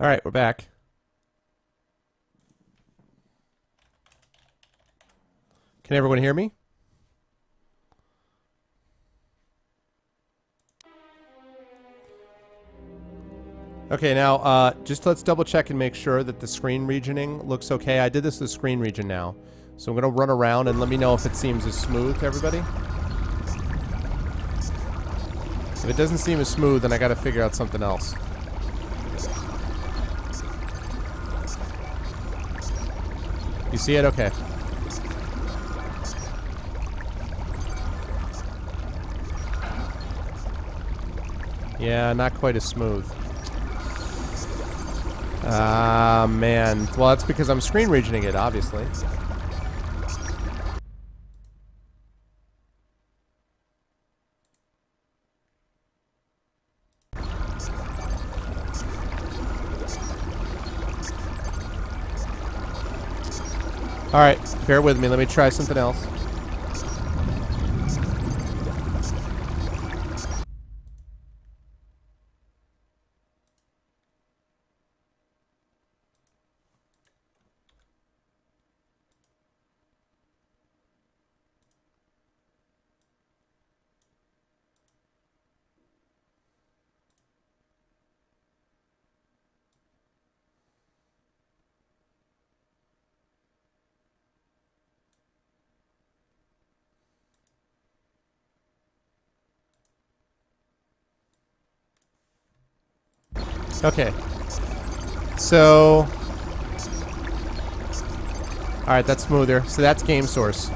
All right, we're back. Can everyone hear me? Okay, now just let's double check and make sure that the screen regioning looks okay. I did this with screen region now. So I'm going to run around and let me know if it seems as smooth to everybody. If it doesn't seem as smooth, then I got to figure out something else. You see it? Okay. Yeah, not quite as smooth. Ah, man. Well, that's because I'm screen regioning it, obviously. Alright, bear with me. Let me try something else. Okay. So... Alright, that's smoother. So that's game source.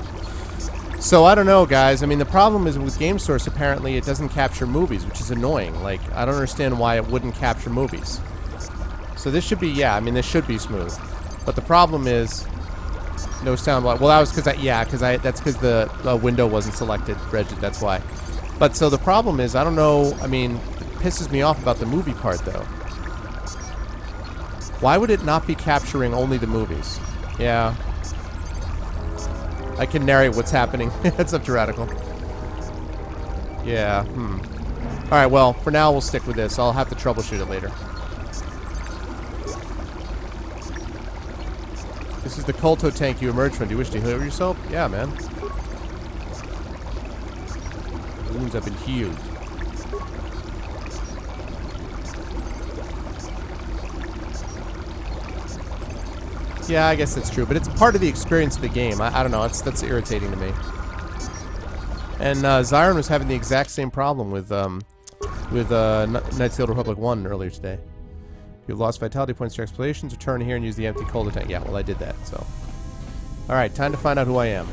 So I don't know, guys. I mean, the problem is with game source, apparently it doesn't capture movies, which is annoying. Like, I don't understand why it wouldn't capture movies. So this should be, yeah, I mean, this should be smooth. But the problem is... No sound. Well, that was because that's because the window wasn't selected, Regid, that's why. But so the problem is, I don't know, I mean, it pisses me off about the movie part, though. Why would it not be capturing only the movies? Yeah. I can narrate what's happening. That's up to Radical. Yeah, Alright, well, for now we'll stick with this. I'll have to troubleshoot it later. This is the Colto tank you emerged from. Do you wish to heal yourself? Yeah, man. Wounds have been healed. Yeah, I guess that's true, but it's part of the experience of the game. I don't know, that's irritating to me. And Zyron was having the exact same problem with Knights of the Old Republic 1 earlier today. You've lost vitality points to your explorations. Return here and use the empty cold tank. Yeah, well, I did that, so. Alright, time to find out who I am.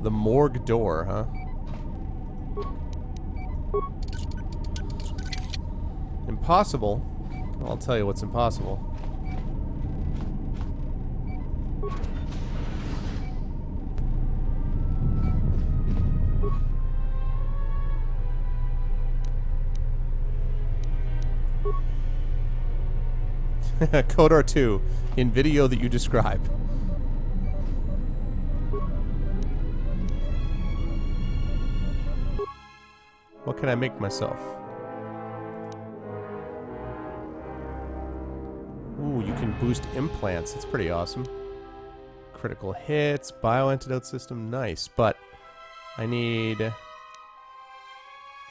The morgue door, huh? Impossible? I'll tell you what's impossible. Kodar 2, in video that you describe. What can I make myself? Ooh, you can boost implants. That's pretty awesome. Critical hits, bioantidote system, nice. But I need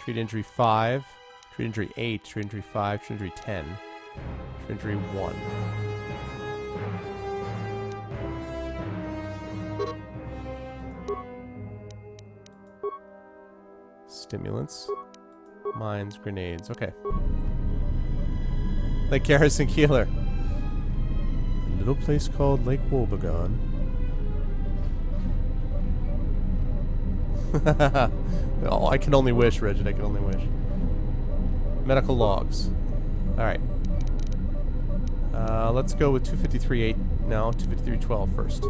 treat injury 5, treat injury 8, treat injury 5, treat injury 10, treat injury 1. Stimulants, mines, grenades. Okay. Lake Garrison Keeler. A little place called Lake Wobegon. Oh, I can only wish, Regid. I can only wish. Medical logs. Alright. Let's go with 253.8. No, 253.12 first.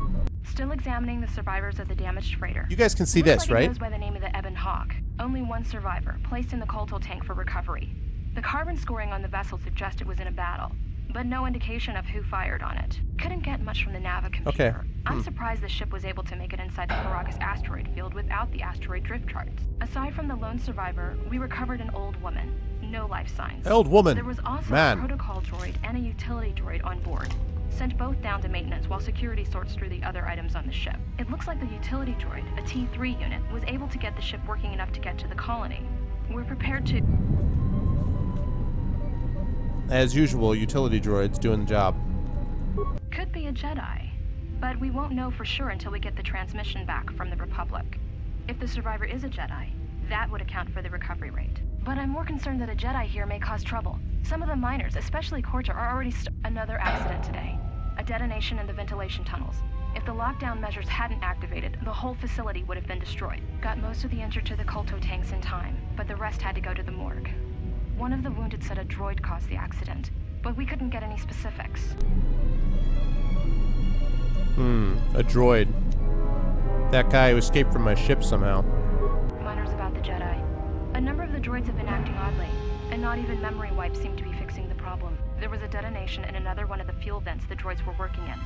Still examining the survivors of the damaged freighter. You guys can see this, right? It goes by the name of the Ebon Hawk. Only one survivor, placed in the Colto tank for recovery. The carbon scoring on the vessel suggests it was in a battle. but no indication of who fired on it. Couldn't get much from the Nava computer. Okay. I'm surprised the ship was able to make it inside the Caracas asteroid field without the asteroid drift charts. Aside from the lone survivor, we recovered an old woman. No life signs. Old woman. There was also Man. a protocol droid and a utility droid on board. Sent both down to maintenance while security sorts through the other items on the ship. It looks like the utility droid, a T3 unit, was able to get the ship working enough to get to the colony. We're prepared to... As usual, utility droids doing the job. Could be a Jedi, but we won't know for sure until we get the transmission back from the Republic. If the survivor is a Jedi, that would account for the recovery rate. But I'm more concerned that a Jedi here may cause trouble. Some of the miners, especially Corta, are already another accident today. A detonation in the ventilation tunnels. If the lockdown measures hadn't activated, the whole facility would have been destroyed. Got most of the injured to the Kolto tanks in time, but the rest had to go to the morgue. One of the wounded said a droid caused the accident, but we couldn't get any specifics. A droid. That guy who escaped from my ship somehow. Miners about the Jedi. A number of the droids have been acting oddly, and not even memory wipes seem to be fixing the problem. There was a detonation in another one of the fuel vents the droids were working in.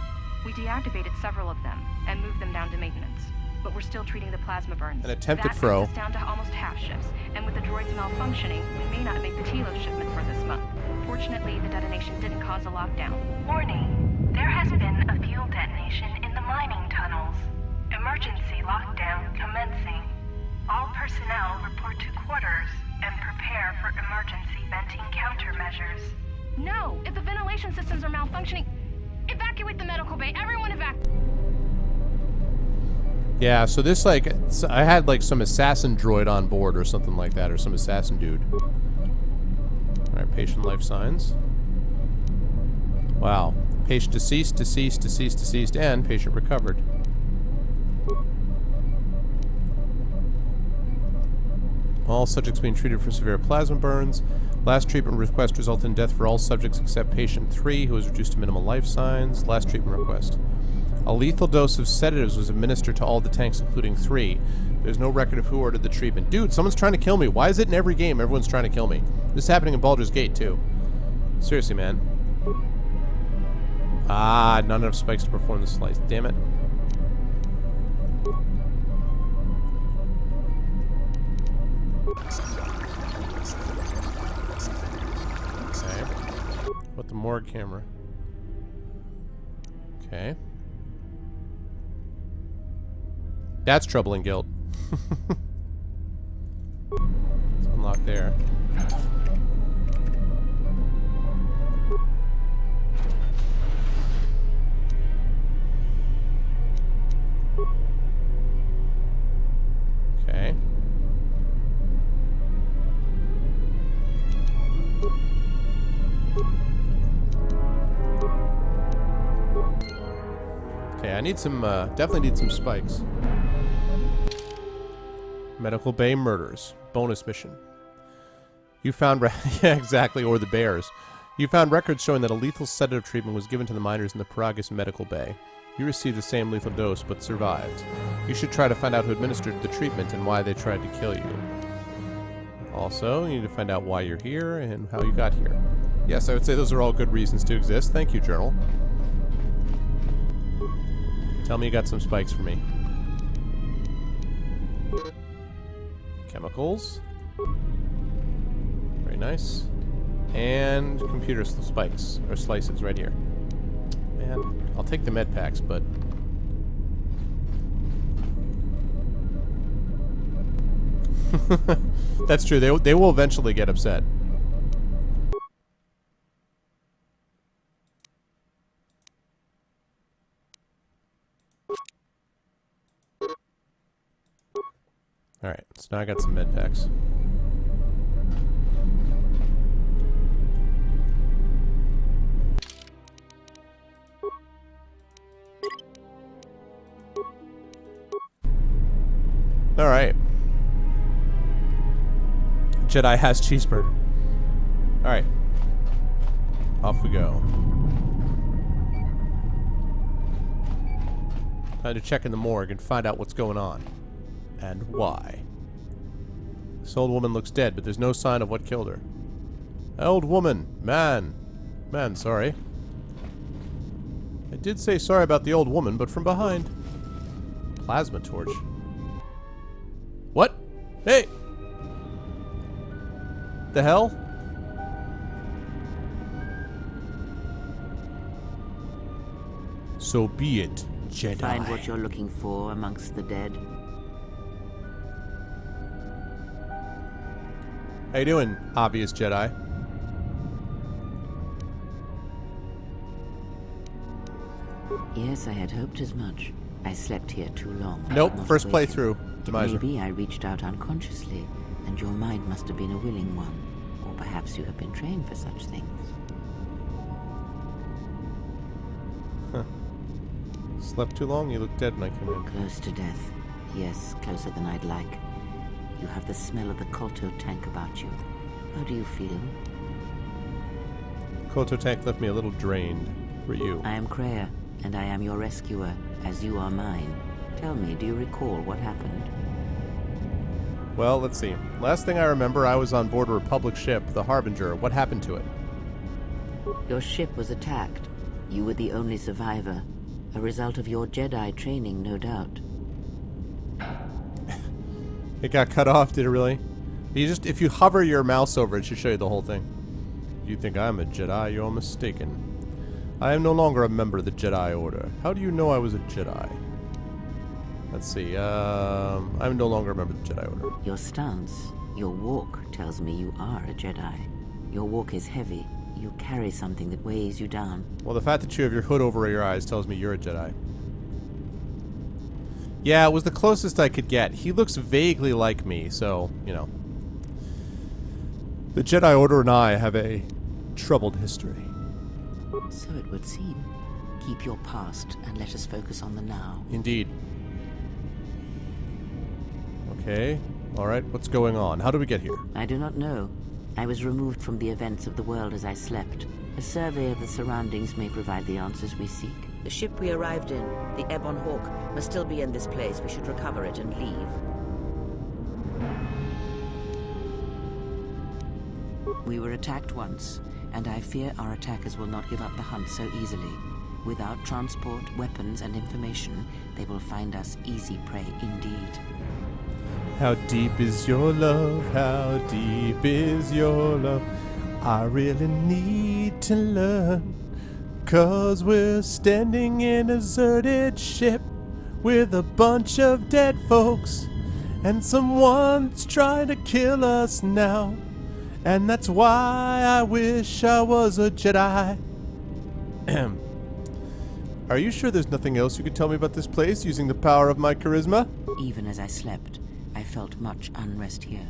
We deactivated several of them and moved them down to maintenance, but we're still treating the plasma burns. An attempted that throw. brings us down to almost half shifts, and with the droids malfunctioning, we may not make the Tilo shipment for this month. Fortunately, the detonation didn't cause a lockdown. Warning. There has been a fuel detonation in the mining tunnels. Emergency lockdown commencing. All personnel report to quarters and prepare for emergency venting countermeasures. No! If the ventilation systems are malfunctioning, evacuate the medical bay. Everyone evacuate. Yeah, so this, like, I had, like, some assassin droid on board or something like that, or some assassin dude. Alright, patient life signs. Wow. Patient deceased, deceased, deceased, deceased, and patient recovered. All subjects being treated for severe plasma burns. Last treatment request resulted in death for all subjects except patient 3, who was reduced to minimal life signs. Last treatment request. A lethal dose of sedatives was administered to all the tanks, including 3. There's no record of who ordered the treatment. Dude, someone's trying to kill me. Why is it in every game everyone's trying to kill me? This is happening in Baldur's Gate, too. Seriously, man. Ah, not enough spikes to perform the slice. Damn it. Okay. What the morgue camera? Okay. That's trouble and guilt. It's unlocked there. Okay. Okay, I need some, definitely need some spikes. Medical Bay Murders. Bonus mission. You found... yeah, exactly, or the bears. You found records showing that a lethal sedative treatment was given to the miners in the Paragus Medical Bay. You received the same lethal dose, but survived. You should try to find out who administered the treatment and why they tried to kill you. Also, you need to find out why you're here and how you got here. Yes, I would say those are all good reasons to exist. Thank you, Journal. Tell me you got some spikes for me. Chemicals. Very nice. And computer spikes, or slices, right here. Man, I'll take the med packs, but... That's true, they will eventually get upset. Alright, so now I got some med packs. Alright. Jedi has cheeseburger. Alright. Off we go. Time to check in the morgue and find out what's going on. And why. This old woman looks dead, but there's no sign of what killed her. Old woman, man, Man, sorry. I did say sorry about the old woman, but from behind. Plasma torch. What? Hey! The hell? So be it, Jedi. Find what you're looking for amongst the dead. How you doing, obvious Jedi? Yes, I had hoped as much. I slept here too long. Nope, Not first awake. playthrough. Demisor. Maybe I reached out unconsciously, and your mind must have been a willing one. Or perhaps you have been trained for such things. Slept too long? You look dead when I came in. Close to death. Yes, closer than I'd like. You have the smell of the Kolto tank about you. How do you feel? Koto tank left me a little drained. For you. I am Kreia, and I am your rescuer, as you are mine. Tell me, do you recall what happened? Well, let's see. Last thing I remember, I was on board a Republic ship, the Harbinger. What happened to it? Your ship was attacked. You were the only survivor. A result of your Jedi training, no doubt. It got cut off, did it really? If you hover your mouse over it, should show you the whole thing. You think I'm a Jedi? You're mistaken. I am no longer a member of the Jedi Order. How do you know I was a Jedi? Let's see, I'm no longer a member of the Jedi Order. Your stance, your walk tells me you are a Jedi. Your walk is heavy. You carry something that weighs you down. Well, the fact that you have your hood over your eyes tells me you're a Jedi. Yeah, it was the closest I could get. He looks vaguely like me, so, you know. The Jedi Order and I have a troubled history. So it would seem. Keep your past and let us focus on the now. Indeed. Okay. Alright, what's going on? How do we get here? I do not know. I was removed from the events of the world as I slept. A survey of the surroundings may provide the answers we seek. The ship we arrived in, the Ebon Hawk, must still be in this place. We should recover it and leave. We were attacked once, and I fear our attackers will not give up the hunt so easily. Without transport, weapons, and information, they will find us easy prey indeed. How deep is your love? How deep is your love? I really need to learn. 'Cause we're standing in a deserted ship with a bunch of dead folks, and someone's trying to kill us now. And that's why I wish I was a Jedi. Are you sure there's nothing else you could tell me about this place using the power of my charisma? Even as I slept, I felt much unrest here.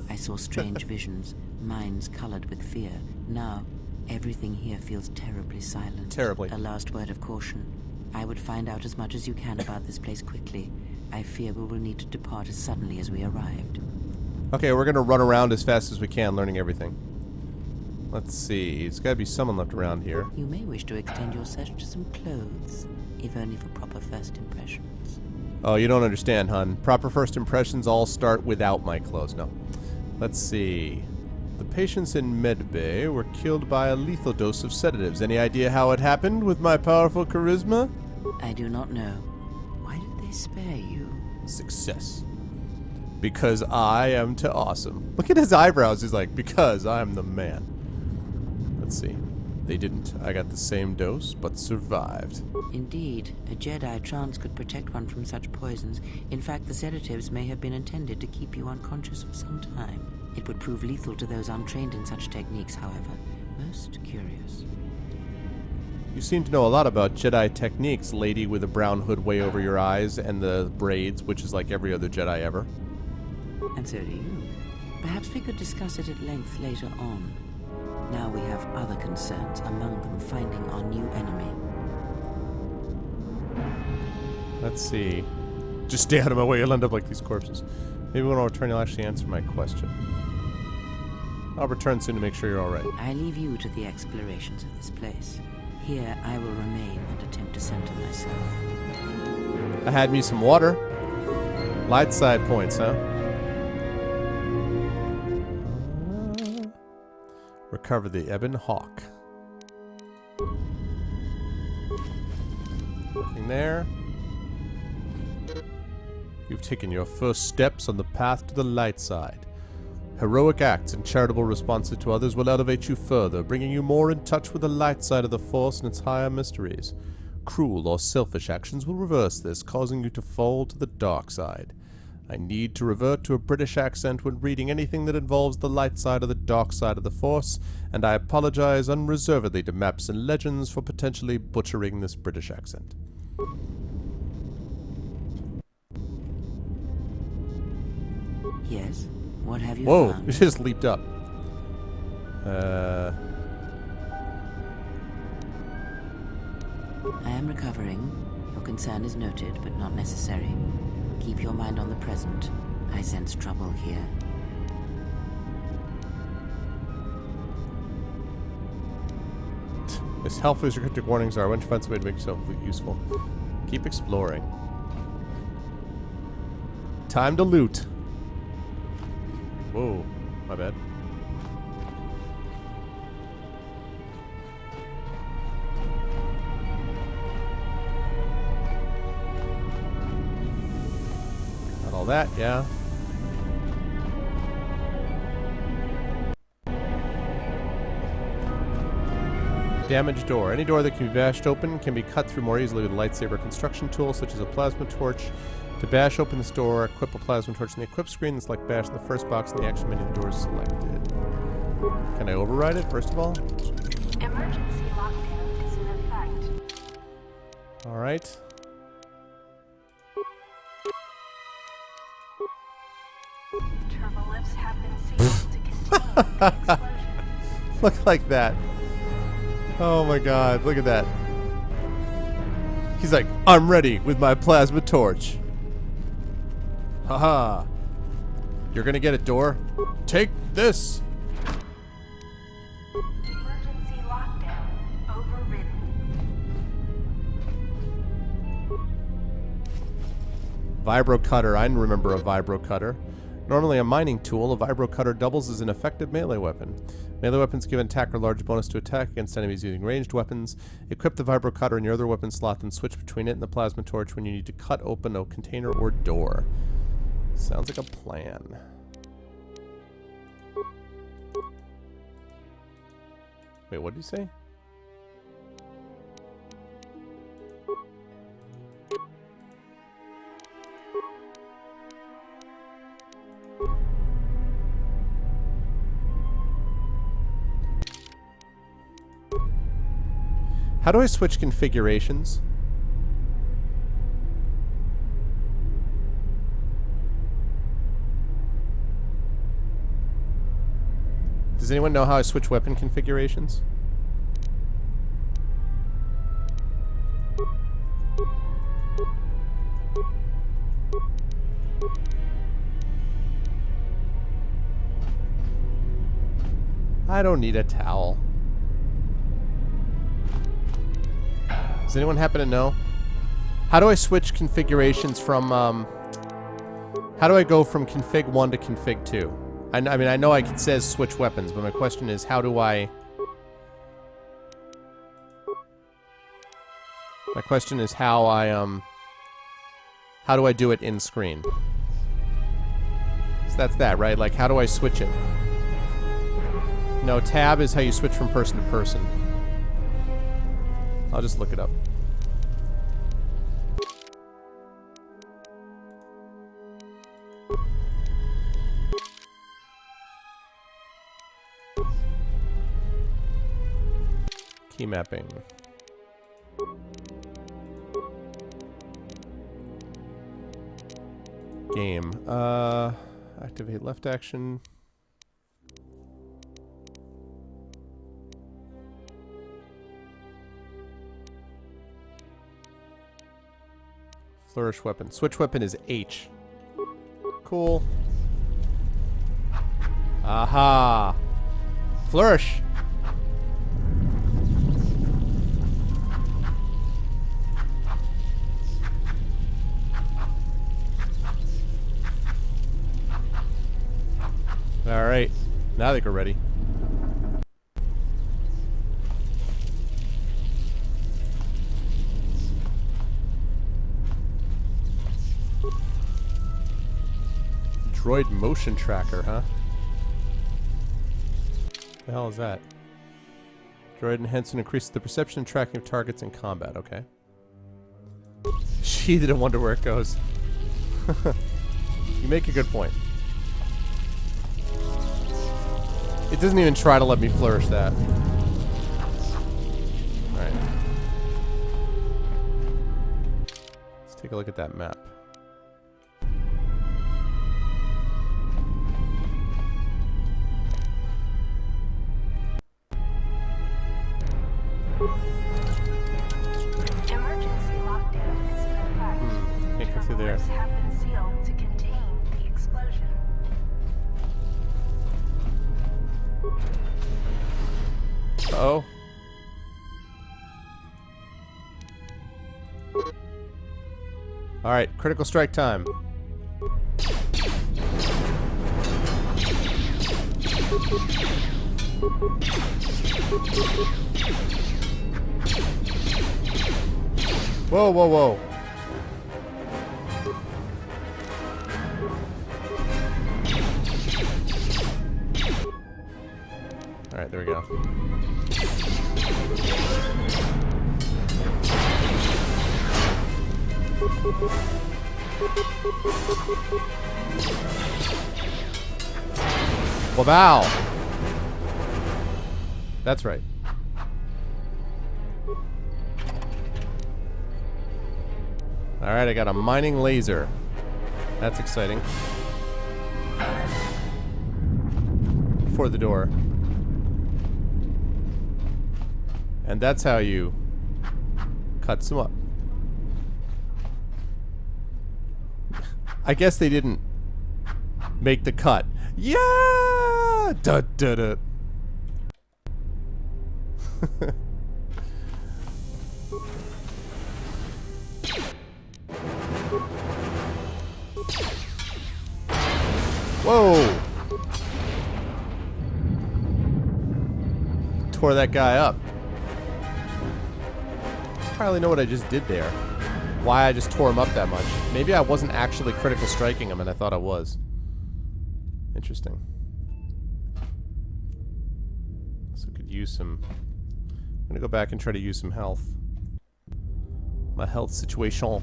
I saw strange visions, minds colored with fear. Now, everything here feels terribly silent. Terribly. A last word of caution. I would find out as much as you can about this place quickly. I fear we will need to depart as suddenly as we arrived. Okay, we're gonna run around as fast as we can, learning everything. Let's see. There's gotta be someone left around here. You may wish to extend your search to some clothes, if only for proper first impressions. Oh, you don't understand, hun. Proper first impressions all start without my clothes. No. Let's see. The patients in Medbay were killed by a lethal dose of sedatives. Any idea how it happened with my powerful charisma? I do not know. Why did they spare you? Success. Because I am too awesome. Look at his eyebrows. He's like, because I'm the man. Let's see. They didn't. I got the same dose, but survived. Indeed, a Jedi trance could protect one from such poisons. In fact, the sedatives may have been intended to keep you unconscious for some time. It would prove lethal to those untrained in such techniques, however. Most curious. You seem to know a lot about Jedi techniques, lady with a brown hood way over your eyes and the braids, which is like every other Jedi ever. And so do you. Perhaps we could discuss it at length later on. Now we have other concerns, among them finding our new enemy. Let's see. Just stay out of my way, you'll end up like these corpses. Maybe when I return, you'll actually answer my question. I'll return soon to make sure you're alright. I leave you to the explorations of this place. Here I will remain and attempt to center myself. I had me some water. Light side points, huh? Recover the Ebon Hawk. Nothing there. You've taken your first steps on the path to the light side. Heroic acts and charitable responses to others will elevate you further, bringing you more in touch with the light side of the Force and its higher mysteries. Cruel or selfish actions will reverse this, causing you to fall to the dark side. I need to revert to a British accent when reading anything that involves the light side or the dark side of the Force, and I apologize unreservedly to Maps and Legends for potentially butchering this British accent. Yes? What have you Whoa, found? it just leaped up. I am recovering. Your concern is noted, but not necessary. Keep your mind on the present. I sense trouble here. As helpful as your cryptic warnings are, when you find some way to make yourself useful, keep exploring. Time to loot. Whoa, my bad. Got all that, yeah. Damaged door. Any door that can be bashed open can be cut through more easily with a lightsaber construction tool, such as a plasma torch. To bash open this door, equip a plasma torch in the equip screen and select bash in the first box in the action menu. The door is selected. Can I override it, first of all? Emergency lockdown is in effect. Alright. Turbo lifts have been sealed to contain the explosion. Look like that. Oh my god, look at that. He's like, I'm ready with my plasma torch. Haha. You're gonna get it, door. Take this. Emergency lockdown overridden. Vibro cutter. I remember a vibro cutter. Normally a mining tool, a vibro cutter doubles as an effective melee weapon. Melee weapons give an attacker a large bonus to attack against enemies using ranged weapons. Equip the vibro cutter in your other weapon slot, then switch between it and the plasma torch when you need to cut open a container or door. Sounds like a plan. Wait, what did he say? How do I switch configurations? Does anyone know how I switch weapon configurations? I don't need a towel. Does anyone happen to know? How do I switch configurations from, how do I go from config 1 to config 2? I mean, I know it says switch weapons, but my question is, how do I... My question is how do I do it in screen? So that's that, right? Like, how do I switch it? No, tab is how you switch from person to person. I'll just look it up. Key mapping. Game. Activate left action. Flourish weapon. Switch weapon is H. Cool. Aha! Flourish! Alright. Now I think we're ready. Droid motion tracker, huh? The hell is that? Droid enhancement increases the perception and tracking of targets in combat. Okay. She didn't wonder where it goes. You make a good point. It doesn't even try to let me flourish that. Alright. Let's take a look at that map. Emergency lockdown is in effect. Can't go through there. Doors have been sealed to contain the explosion. Uh-oh. Alright, critical strike time. Whoa, whoa, whoa. Alright, there we go. Wow. That's right. Alright, I got a mining laser. That's exciting. For the door. And that's how you cut some up. I guess they didn't make the cut. Yeah! Da da da. Whoa! Tore that guy up. I hardly know what I just did there. Why I just tore him up that much. Maybe I wasn't actually critical striking him and I thought I was. Interesting. So could use some... I'm gonna go back and try to use some health. My health situation.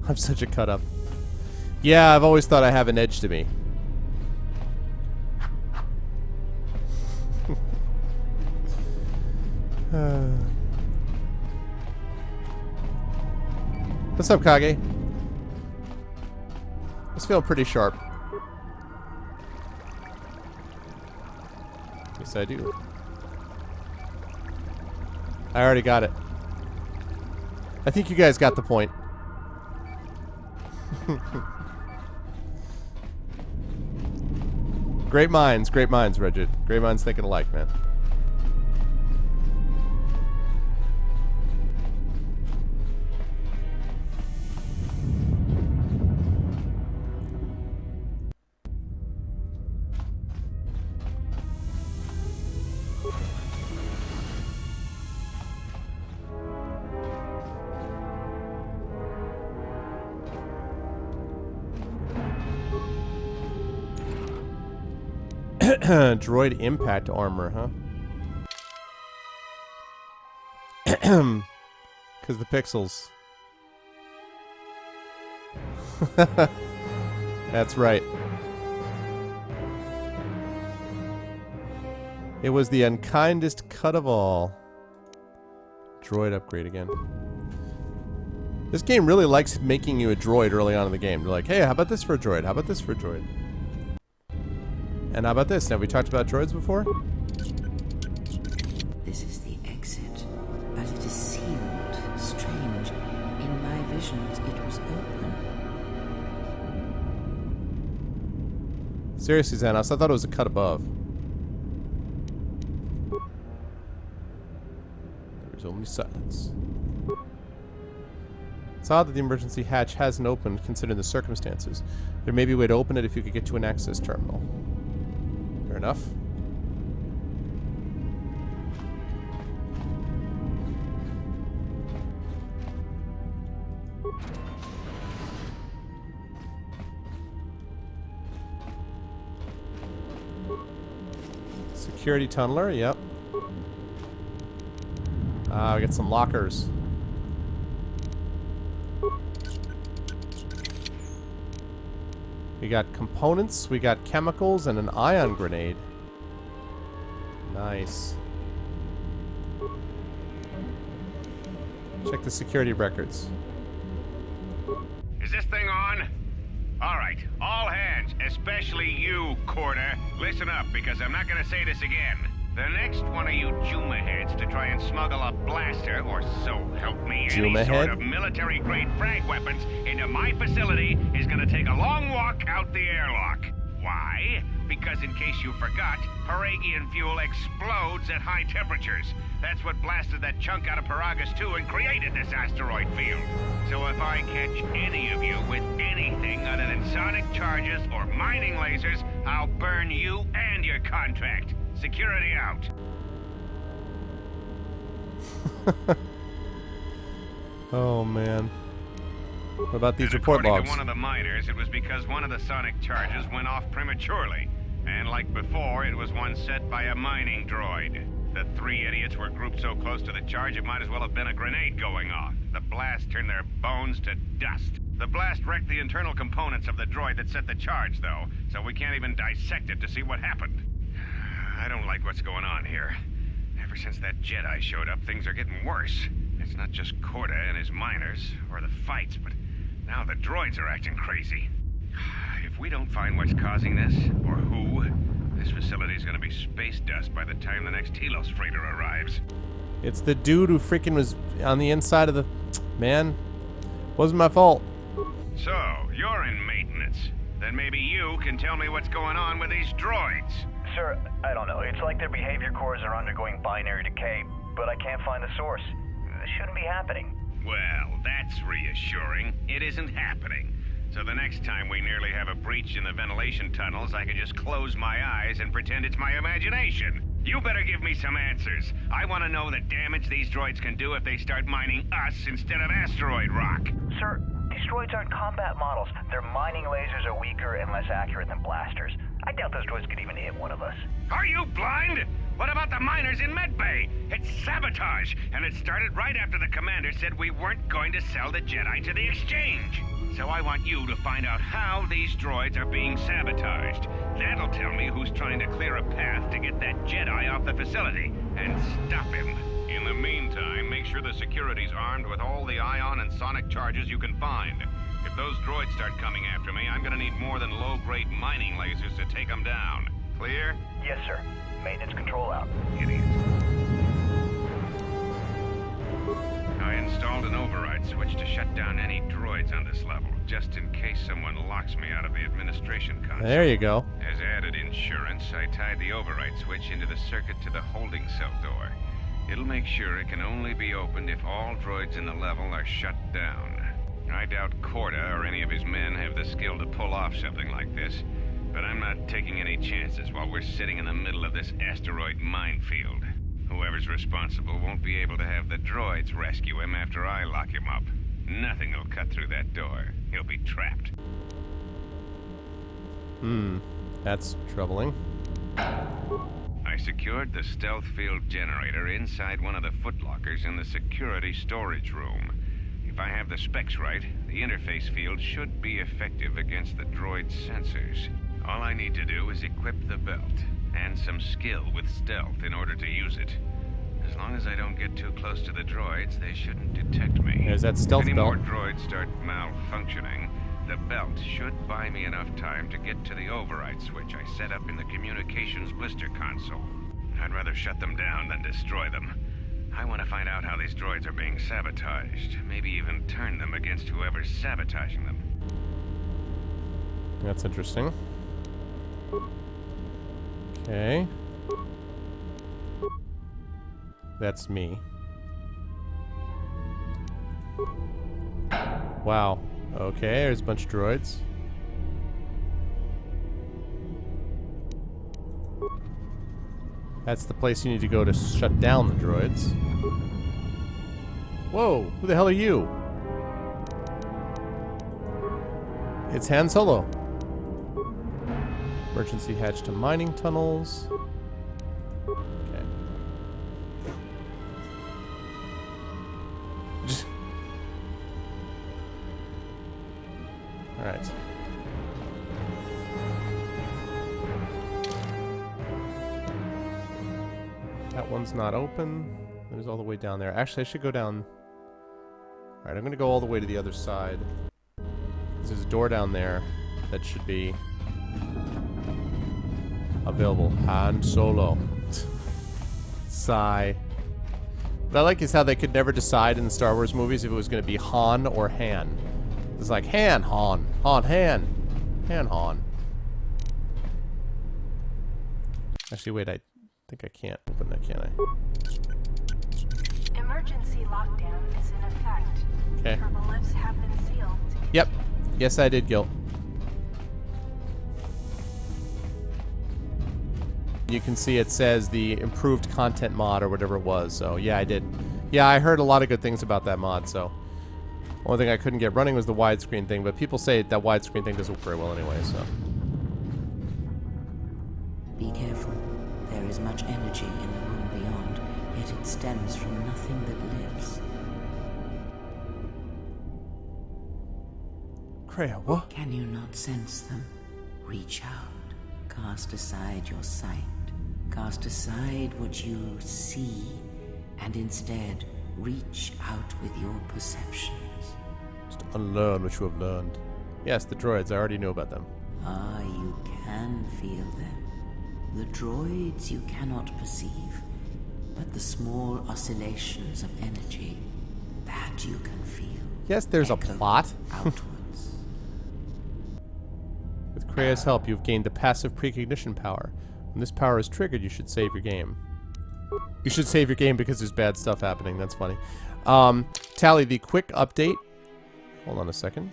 I'm such a cut up. Yeah, I've always thought I have an edge to me. What's up, Kage? It's feeling pretty sharp. Yes, I do. I already got it. I think you guys got the point. Great minds, Regid. Great minds thinking alike, man. Droid impact armor, huh? Because the pixels. That's right. It was the unkindest cut of all. Droid upgrade again. This game really likes making you a droid early on in the game. They're like, hey, how about this for a droid? How about this for a droid? And how about this? Have we talked about droids before? This is the exit, but it is sealed. Strange. In my visions, it was open. Seriously, Xanos, I thought it was a cut above. There's only silence. It's odd that the emergency hatch hasn't opened, considering the circumstances. There may be a way to open it if you could get to an access terminal. Fair enough. Security tunneler, yep. We got some lockers. We got components, we got chemicals, and an ion grenade. Nice. Check the security records. Is this thing on? All right, all hands, especially you, Corda. Listen up, because I'm not gonna say this again. The next one of you Juma heads to try and smuggle a blaster, or so help me, Juma any sort head? of military-grade frag weapons into my facility is gonna take a long walk out the airlock. Why? Because in case you forgot, Paragian fuel explodes at high temperatures. That's what blasted that chunk out of Paragus 2 and created this asteroid field. So if I catch any of you with anything other than sonic charges or mining lasers, I'll burn you and your contract. Security out. Oh, man. What about these And report according logs? to one of the miners, it was because one of the sonic charges went off prematurely. And like before, it was one set by a mining droid. The three idiots were grouped so close to the charge, it might as well have been a grenade going off. The blast turned their bones to dust. The blast wrecked the internal components of the droid that set the charge, though, so we can't even dissect it to see what happened. I don't like what's going on here. Ever since that Jedi showed up, things are getting worse. It's not just Corda and his miners, or the fights, but now the droids are acting crazy. If we don't find what's causing this, or who, this facility's gonna be space dust by the time the next Telos freighter arrives. It's the dude who freaking was on the inside of the... Man, wasn't my fault. So, you're in maintenance. Then maybe you can tell me what's going on with these droids. Sir, I don't know. It's like their behavior cores are undergoing binary decay, but I can't find the source. This shouldn't be happening. Well, that's reassuring. It isn't happening. So the next time we nearly have a breach in the ventilation tunnels, I can just close my eyes and pretend it's my imagination. You better give me some answers. I want to know the damage these droids can do if they start mining us instead of asteroid rock. Sir, these droids aren't combat models. Their mining lasers are weaker and less accurate than blasters. I doubt those droids could even hit one of us. Are you blind? What about the miners in Medbay? It's sabotage, and it started right after the commander said we weren't going to sell the Jedi to the exchange. So I want you to find out how these droids are being sabotaged. That'll tell me who's trying to clear a path to get that Jedi off the facility, and stop him. In the meantime, make sure the security's armed with all the ion and sonic charges you can find. If those droids start coming after me, I'm gonna need more than low-grade mining lasers to take them down. Clear? Yes, sir. Maintenance control out. Idiots. I installed an override switch to shut down any droids on this level, just in case someone locks me out of the administration console. There you go. As added insurance, I tied the override switch into the circuit to the holding cell door. It'll make sure it can only be opened if all droids in the level are shut down. I doubt Corda or any of his men have the skill to pull off something like this, but I'm not taking any chances while we're sitting in the middle of this asteroid minefield. Whoever's responsible won't be able to have the droids rescue him after I lock him up. Nothing will cut through that door. He'll be trapped. That's troubling. I secured the stealth field generator inside one of the footlockers in the security storage room. If I have the specs right, the interface field should be effective against the droid's sensors. All I need to do is equip the belt, and some skill with stealth in order to use it. As long as I don't get too close to the droids, they shouldn't detect me. There's that stealth Any belt. more droids start malfunctioning, the belt should buy me enough time to get to the override switch I set up in the communications blister console. I'd rather shut them down than destroy them. I want to find out how these droids are being sabotaged. Maybe even turn them against whoever's sabotaging them. That's interesting. Okay. That's me. Wow. Okay, there's a bunch of droids. That's the place you need to go to shut down the droids. Whoa, who the hell are you? It's Han Solo. Emergency hatch to mining tunnels. Alright. That one's not open. It was all the way down there. Actually, I should go down... Alright, I'm gonna go all the way to the other side. There's a door down there that should be available. Han Solo. Sigh. What I like is how they could never decide in the Star Wars movies if it was going to be Han or Han. It's like Han, Han, Han, Han, Han, Han. Actually, wait, I think I can't open that, can I? Emergency lockdown is in effect. Okay. Purple lifts have been sealed. Yep. Yes, I did, Gil. You can see it says the improved content mod or whatever it was. So, yeah, I did. Yeah, I heard a lot of good things about that mod, so. Only thing I couldn't get running was the widescreen thing, but people say that widescreen thing doesn't work very well anyway, so. Be careful. There is much energy in the room beyond, yet it stems from nothing that lives. Kreia, what? Can you not sense them? Reach out. Cast aside your sight. Cast aside what you see, and instead reach out with your perceptions. Just unlearn what you have learned. Yes, the droids, I already knew about them. Ah, you can feel them. The droids you cannot perceive, but the small oscillations of energy, that you can feel. Yes, there's a Echo plot. outwards. With Kreia's help, you've gained the passive precognition power. When this power is triggered, you should save your game. You should save your game because there's bad stuff happening. That's funny. Tally, the quick update. Hold on a second.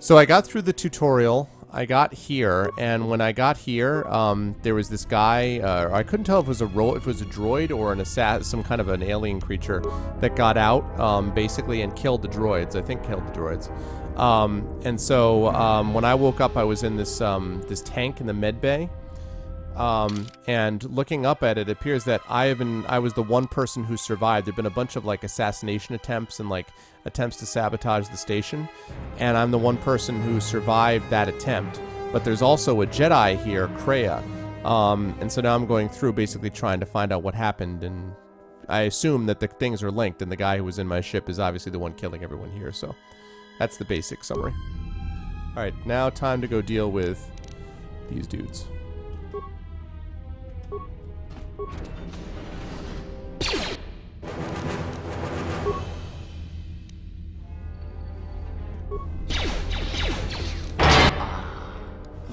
So I got through the tutorial. I got here, and when I got here, there was this guy. I couldn't tell if it was a droid or an some kind of an alien creature that got out, basically, and killed the droids. I think killed the droids. And so when I woke up, I was in this this tank in the med bay. And looking up at it, it appears that I was the one person who survived. There've been a bunch of like assassination attempts and like attempts to sabotage the station, and I'm the one person who survived that attempt. But there's also a Jedi here, Kreia, and so now I'm going through basically trying to find out what happened, and I assume that the things are linked, and the guy who was in my ship is obviously the one killing everyone here. So that's the basic summary. All right, now time to go deal with these dudes.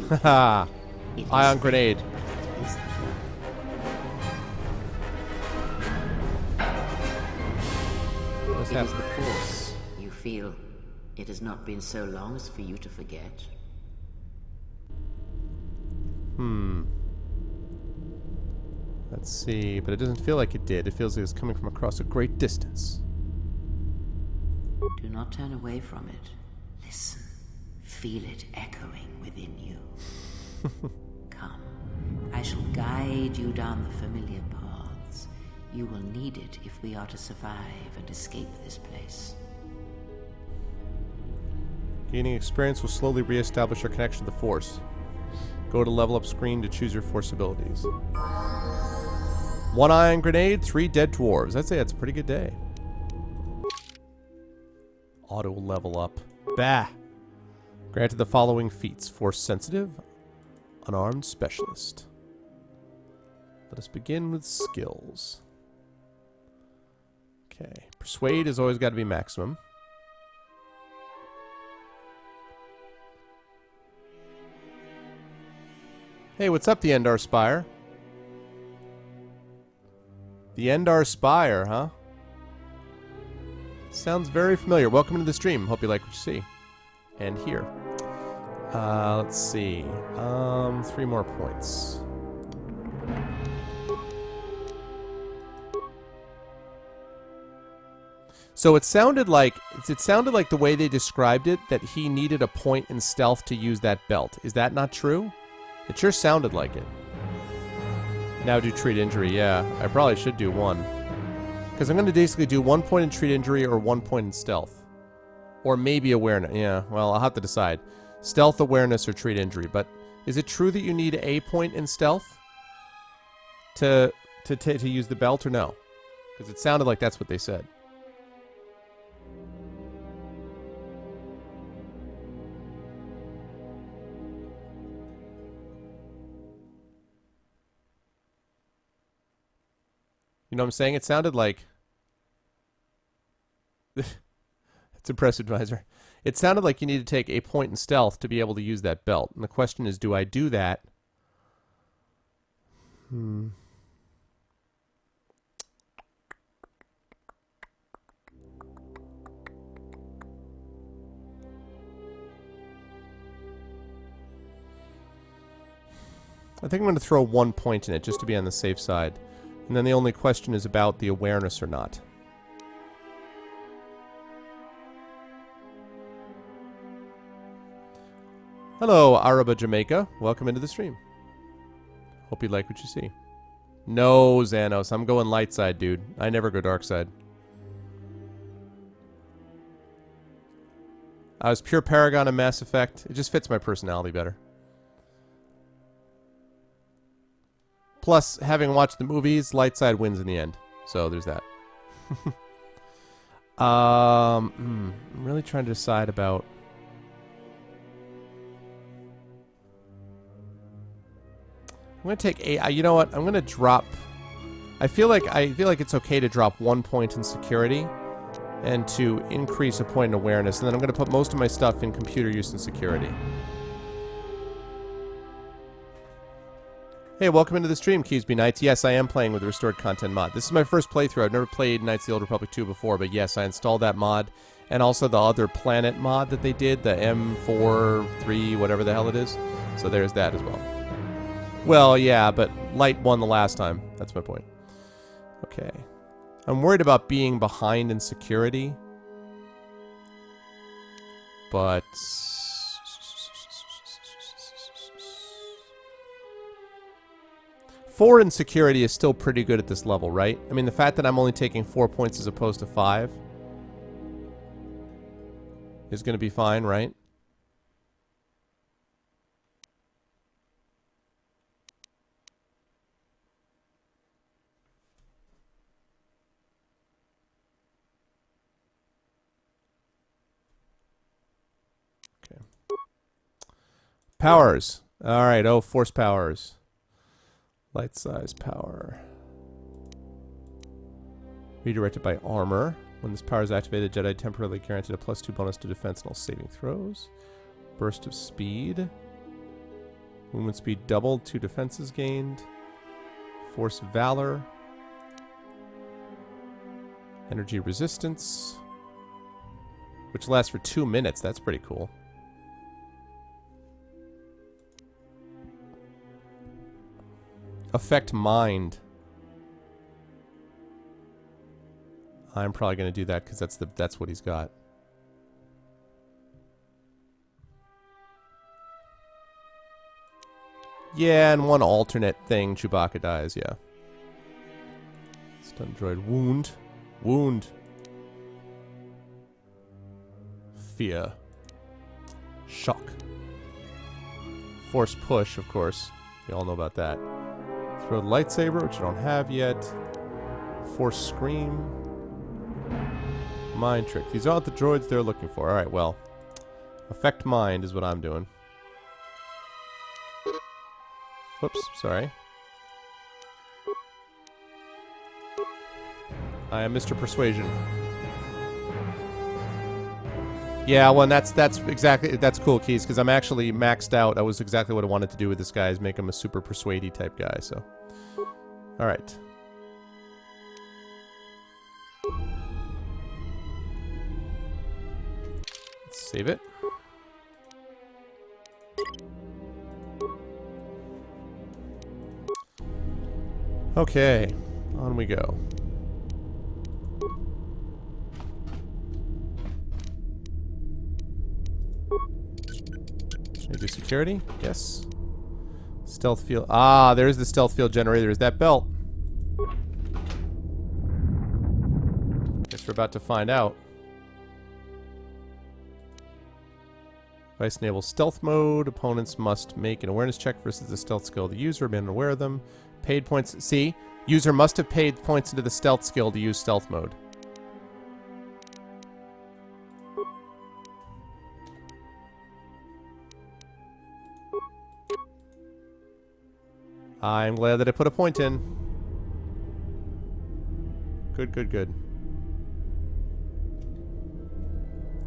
Haha. Ion grenade. What's It is happening? the Force. You feel it has not been so long as for you to forget. Let's see, but it doesn't feel like it did. It feels like it's coming from across a great distance. Do not turn away from it. Listen. Feel it echoing within you. Come. I shall guide you down the familiar paths. You will need it if we are to survive and escape this place. Gaining experience will slowly re-establish your connection to the Force. Go to level up screen to choose your Force abilities. 1 ion grenade, 3 dead dwarves. I'd say that's a pretty good day. Auto level up. Bah! Granted the following feats. Force sensitive, unarmed specialist. Let us begin with skills. Okay. Persuade has always got to be maximum. Hey, what's up, the Endar Spire? The Endar Spire, huh? Sounds very familiar. Welcome to the stream. Hope you like what you see. And here. Let's see. 3 more points. So it sounded like the way they described it that he needed a point in stealth to use that belt. Is that not true? It sure sounded like it. Now do treat injury. Yeah, I probably should do 1. Because I'm going to basically do 1 point in treat injury or 1 point in stealth. Or maybe awareness. Yeah, well, I'll have to decide. Stealth, awareness, or treat injury. But is it true that you need a point in stealth to use the belt, or no? Because it sounded like that's what they said. You know what I'm saying? It sounded like... It's impressive, advisor. It sounded like you need to take a point in stealth to be able to use that belt. And the question is, do I do that? I think I'm going to throw 1 point in it just to be on the safe side. And then the only question is about the awareness or not. Hello, Araba, Jamaica. Welcome into the stream. Hope you like what you see. No, Xanos. I'm going light side, dude. I never go dark side. I was pure Paragon and Mass Effect. It just fits my personality better. Plus, having watched the movies, light side wins in the end. So there's that. I'm really trying to decide about... I'm going to take a... you know what? I'm going to drop... I feel like it's okay to drop 1 point in security and to increase a point in awareness. And then I'm going to put most of my stuff in computer use and security. Hey, welcome into the stream, Keysby Knights. Yes, I am playing with the Restored Content mod. This is my first playthrough. I've never played Knights of the Old Republic 2 before, but yes, I installed that mod. And also the other planet mod that they did, the M43, whatever the hell it is. So there's that as well. Well, yeah, but Light won the last time. That's my point. Okay. I'm worried about being behind in security. But... 4 in security is still pretty good at this level, right? I mean, the fact that I'm only taking 4 points as opposed to 5 is going to be fine, right? Okay. Powers. All right. Oh, force powers. Light size power. Redirected by armor. When this power is activated, Jedi temporarily granted a +2 bonus to defense and all saving throws. Burst of speed. Movement speed doubled, 2 defenses gained. Force of valor. Energy resistance. Which lasts for 2 minutes. That's pretty cool. Affect mind. I'm probably going to do that because that's what he's got. Yeah, and one alternate thing, Chewbacca dies, yeah. Stun droid. Wound. Wound. Fear. Shock. Force push, of course. We all know about that. Throw the lightsaber, which I don't have yet. Force scream. Mind trick. These aren't the droids they're looking for. Alright, well. Affect mind is what I'm doing. Whoops, sorry. I am Mr. Persuasion. Yeah, well, and that's cool, Keys, because I'm actually maxed out. That was exactly what I wanted to do with this guy, is make him a super persuady type guy, so. Alright. Let's save it. Okay, on we go. Maybe security? Yes. Stealth field. Ah, there's the stealth field generator. There's that belt. Guess we're about to find out. Device enables stealth mode. Opponents must make an awareness check versus the stealth skill of the user, being unaware of them. Paid points. See? User must have paid points into the stealth skill to use stealth mode. I'm glad that I put a point in. Good, good, good.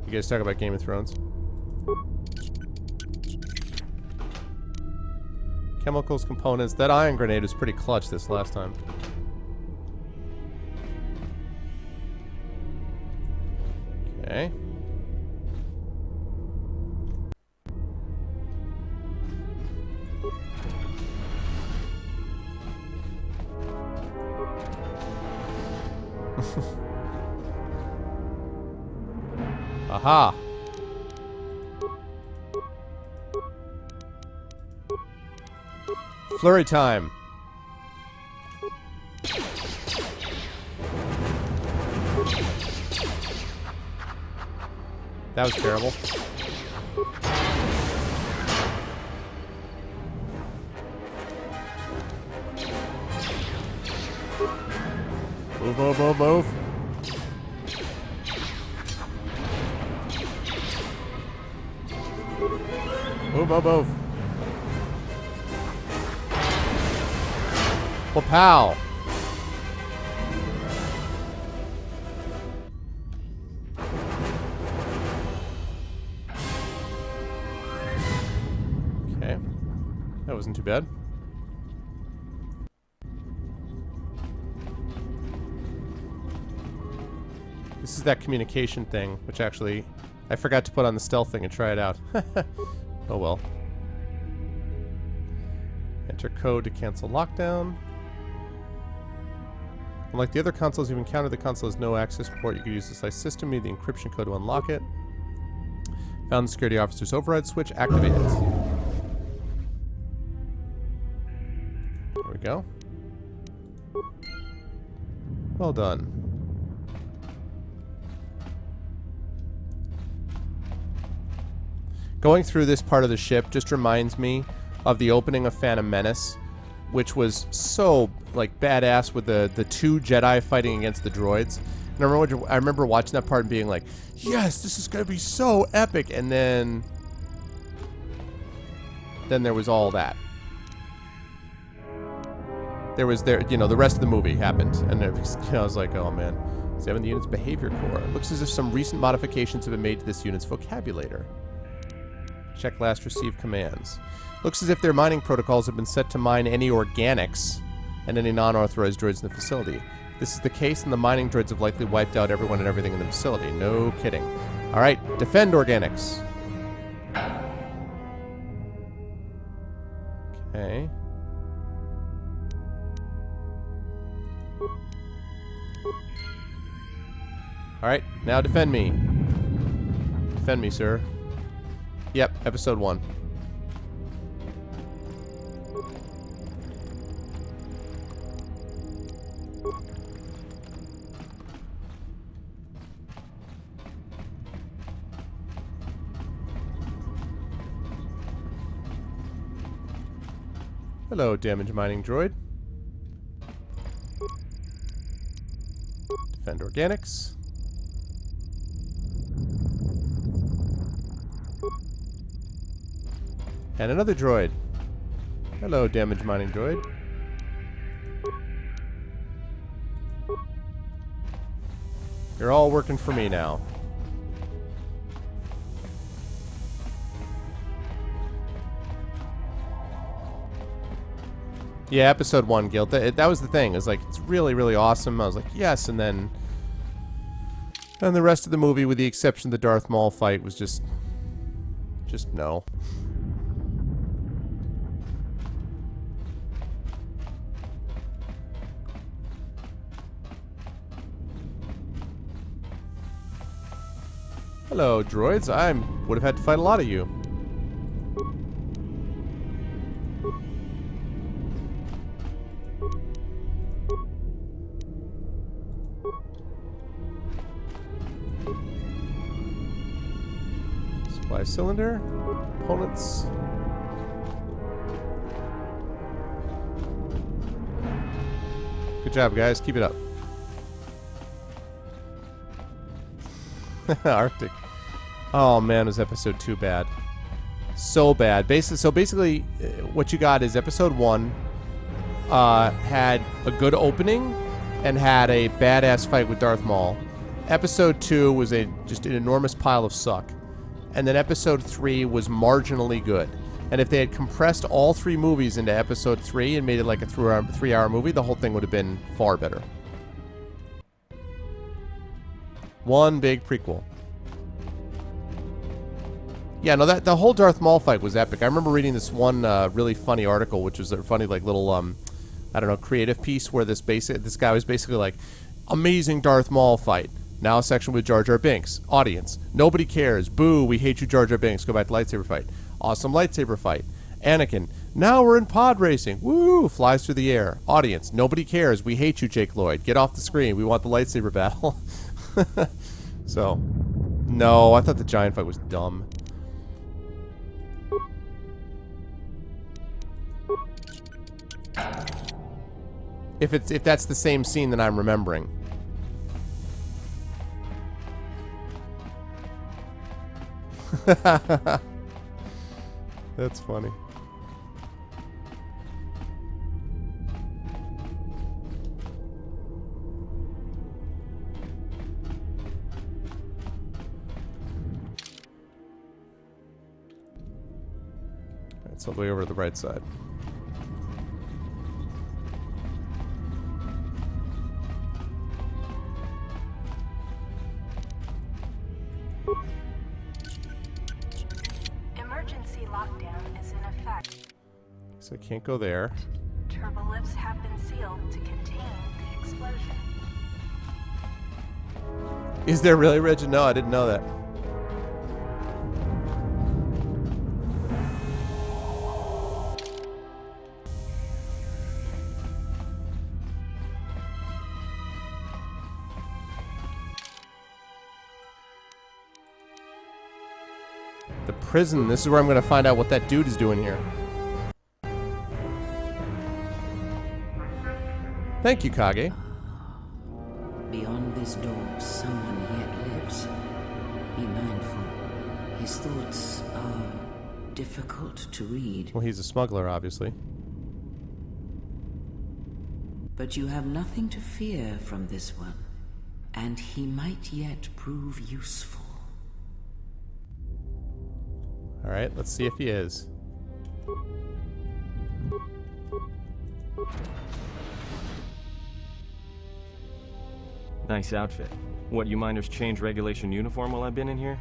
You guys talk about Game of Thrones? Chemicals, components. That ion grenade was pretty clutch this last time. Okay. Aha! Flurry time! That was terrible. Move, move, move, move. Move, move, move. Well, pow. Okay. That wasn't too bad. This is that communication thing, which actually I forgot to put on the stealth thing and try it out. Oh well. Enter code to cancel lockdown. Unlike the other consoles you've encountered, the console has no access port. You can use the slice system, need the encryption code to unlock it. Found the security officer's override switch, activate it. There we go. Well done. Going through this part of the ship just reminds me of the opening of Phantom Menace, which was so, like, badass with the two Jedi fighting against the droids. And I remember watching that part and being like, yes, this is going to be so epic. And then there was all that. There, you know, the rest of the movie happened. And I was like, oh, man. Examine the unit's behavior core. It looks as if some recent modifications have been made to this unit's vocabulary. Check last received commands. Looks as if their mining protocols have been set to mine any organics and any non-authorized droids in the facility. If this is the case, and the mining droids have likely wiped out everyone and everything in the facility. No kidding. Alright, defend organics. Okay. Alright, now defend me. Defend me, sir. Yep, episode 1. Hello, damage mining droid. Defend organics. And another droid. Hello, damage mining droid. You're all working for me now. Yeah, episode 1, Guild. That was the thing. It was like, it's really, really awesome. I was like, yes, and then the rest of the movie, with the exception of the Darth Maul fight, was just no. Hello, droids. I would have had to fight a lot of you. Supply cylinder. Opponents. Good job, guys. Keep it up. Arctic. Oh man, was episode 2 bad? So bad. Basically, what you got is episode 1 had a good opening and had a badass fight with Darth Maul. Episode 2 was just an enormous pile of suck, and then episode 3 was marginally good. And if they had compressed all 3 movies into episode 3 and made it like a 3-hour movie, the whole thing would have been far better. One big prequel. Yeah, no, the whole Darth Maul fight was epic. I remember reading this one really funny article, which was a funny like little I don't know, creative piece where this guy was basically like, amazing Darth Maul fight. Now a section with Jar Jar Binks. Audience. Nobody cares. Boo, we hate you, Jar Jar Binks. Go back to lightsaber fight. Awesome lightsaber fight. Anakin. Now we're in pod racing. Woo, flies through the air. Audience. Nobody cares. We hate you, Jake Lloyd. Get off the screen. We want the lightsaber battle. So, no, I thought the giant fight was dumb. If that's the same scene that I'm remembering. That's funny. It's all the way over to the right side. Emergency lockdown is in effect. So I can't go there. Turbolifts have been sealed to contain the explosion. Is there really, Reggie? No, I didn't know that. The prison. This is where I'm going to find out what that dude is doing here. Thank you, Kage. Beyond this door, someone yet lives. Be mindful. His thoughts are difficult to read. Well, he's a smuggler, obviously. But you have nothing to fear from this one, and he might yet prove useful. All right, let's see if he is. Nice outfit. What, you miners change regulation uniform while I've been in here?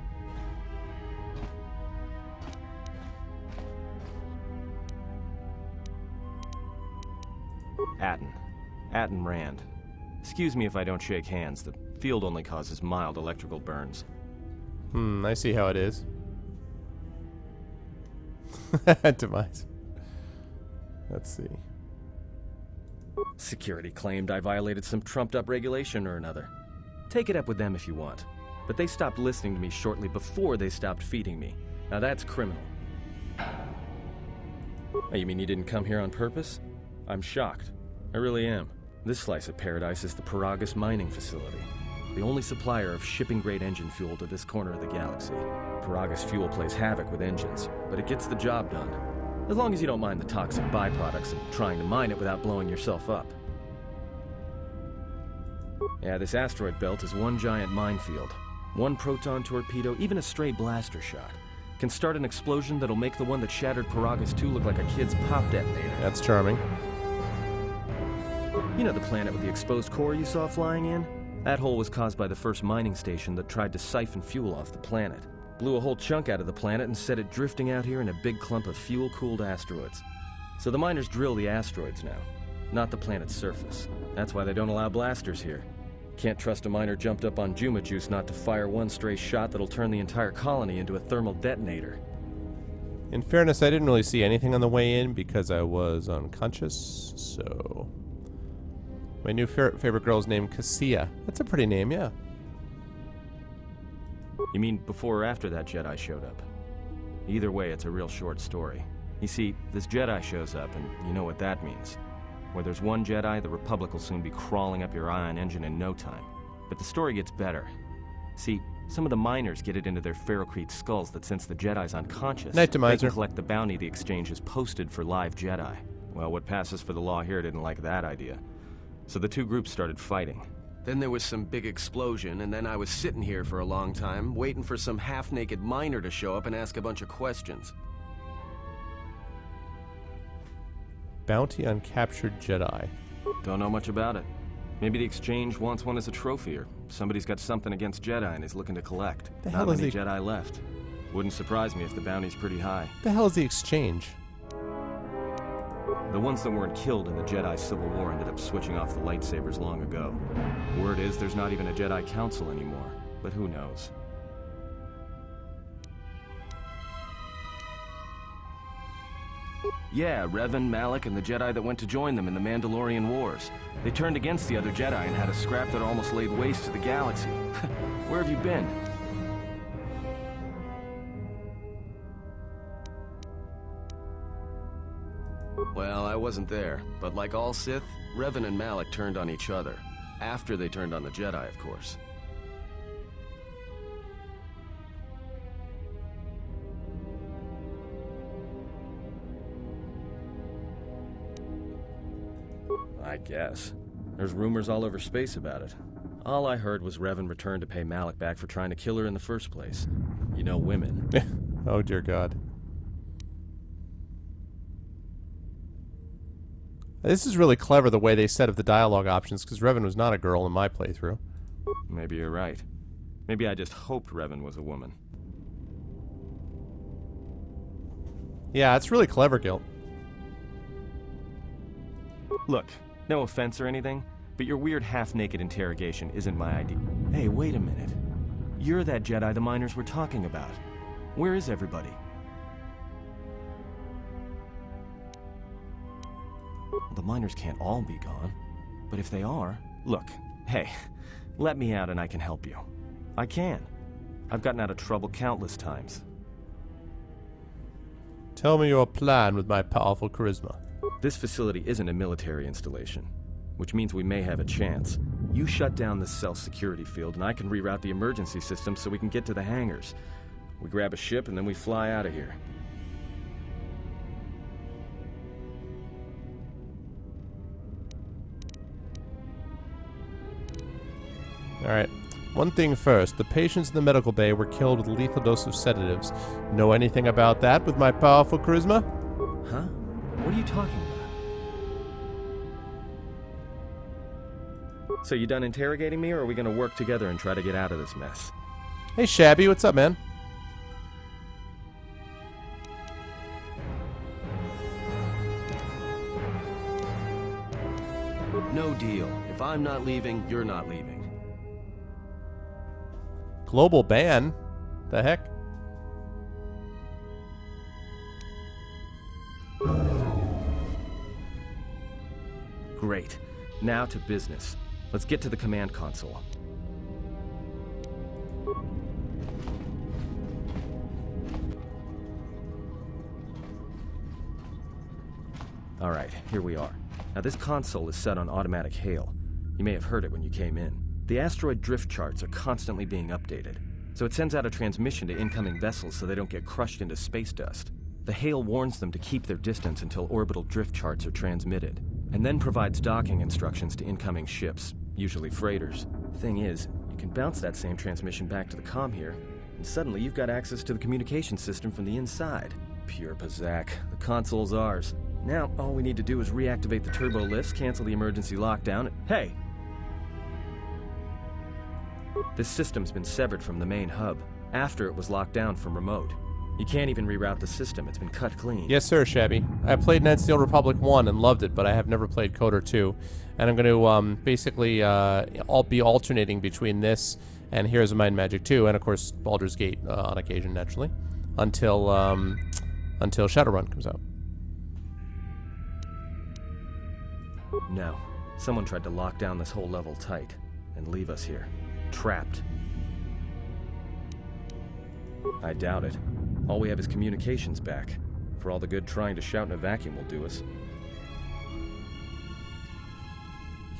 Atten Rand. Excuse me if I don't shake hands. The field only causes mild electrical burns. I see how it is. Demise. Let's see. Security claimed I violated some trumped-up regulation or another. Take it up with them if you want. But they stopped listening to me shortly before they stopped feeding me. Now that's criminal. Oh, you mean you didn't come here on purpose? I'm shocked. I really am. This slice of paradise is the Paragus mining facility. The only supplier of shipping-grade engine fuel to this corner of the galaxy. Paragus fuel plays havoc with engines, but it gets the job done. As long as you don't mind the toxic byproducts and trying to mine it without blowing yourself up. Yeah, this asteroid belt is one giant minefield. One proton torpedo, even a stray blaster shot, can start an explosion that'll make the one that shattered Paragus 2 look like a kid's pop detonator. That's charming. You know the planet with the exposed core you saw flying in? That hole was caused by the first mining station that tried to siphon fuel off the planet. Blew a whole chunk out of the planet and set it drifting out here in a big clump of fuel-cooled asteroids. So the miners drill the asteroids now, not the planet's surface. That's why they don't allow blasters here. Can't trust a miner jumped up on Juma Juice not to fire one stray shot that'll turn the entire colony into a thermal detonator. In fairness, I didn't really see anything on the way in because I was unconscious, so... My new favorite girl is named Cassia. That's a pretty name, yeah. You mean before or after that Jedi showed up? Either way, it's a real short story. You see, this Jedi shows up, and you know what that means. Where there's one Jedi, the Republic will soon be crawling up your ion engine in no time. But the story gets better. See, some of the miners get it into their ferrocrete skulls that since the Jedi's unconscious, Night, they Demiser. can collect the bounty the exchange has posted for live Jedi. Well, what passes for the law here didn't like that idea. So the two groups started fighting. Then there was some big explosion, and then I was sitting here for a long time, waiting for some half-naked miner to show up and ask a bunch of questions. Bounty on captured Jedi. Don't know much about it. Maybe the exchange wants one as a trophy, or somebody's got something against Jedi and is looking to collect. The Not hell is many the- Jedi left. Wouldn't surprise me if the bounty's pretty high. The hell is the exchange? The ones that weren't killed in the Jedi Civil War ended up switching off the lightsabers long ago. Word is there's not even a Jedi Council anymore, but who knows? Yeah, Revan, Malak, and the Jedi that went to join them in the Mandalorian Wars. They turned against the other Jedi and had a scrap that almost laid waste to the galaxy. Where have you been? Well, I wasn't there, but like all Sith, Revan and Malak turned on each other. After they turned on the Jedi, of course. I guess. There's rumors all over space about it. All I heard was Revan returned to pay Malak back for trying to kill her in the first place. You know women. Oh, dear God. This is really clever, the way they set up the dialogue options, because Revan was not a girl in my playthrough. Maybe you're right. Maybe I just hoped Revan was a woman. Yeah, it's really clever, Gil. Look, no offense or anything, but your weird half-naked interrogation isn't my idea. Hey, wait a minute. You're that Jedi the miners were talking about. Where is everybody? The miners can't all be gone, but if they are... Look, hey, let me out and I can help you. I can. I've gotten out of trouble countless times. Tell me your plan with my powerful charisma. This facility isn't a military installation, which means we may have a chance. You shut down this cell security field and I can reroute the emergency system so we can get to the hangars. We grab a ship and then we fly out of here. Alright. One thing first. The patients in the medical bay were killed with a lethal dose of sedatives. Know anything about that with my powerful charisma? Huh? What are you talking about? So you done interrogating me, or are we gonna work together and try to get out of this mess? Hey, Shabby, what's up, man? No deal. If I'm not leaving, you're not leaving. Global ban? The heck? Great. Now to business. Let's get to the command console. Alright, here we are. Now this console is set on automatic hail. You may have heard it when you came in. The asteroid drift charts are constantly being updated, so it sends out a transmission to incoming vessels so they don't get crushed into space dust. The hail warns them to keep their distance until orbital drift charts are transmitted, and then provides docking instructions to incoming ships, usually freighters. Thing is, you can bounce that same transmission back to the comm here, and suddenly you've got access to the communication system from the inside. Pure Pazak. The console's ours. Now, all we need to do is reactivate the turbo lifts, cancel the emergency lockdown, and hey! This system's been severed from the main hub, after it was locked down from remote. You can't even reroute the system, it's been cut clean. Yes, sir, Shabby. I played Knights of the Old Republic 1 and loved it, but I have never played KOTOR 2. And I'm going to basically I'll be alternating between this and Heroes of Might and Magic 2, and of course Baldur's Gate on occasion, naturally, until Shadowrun comes out. No. Someone tried to lock down this whole level tight and leave us here. Trapped. I doubt it. All we have is communications back. For all the good trying to shout in a vacuum will do us.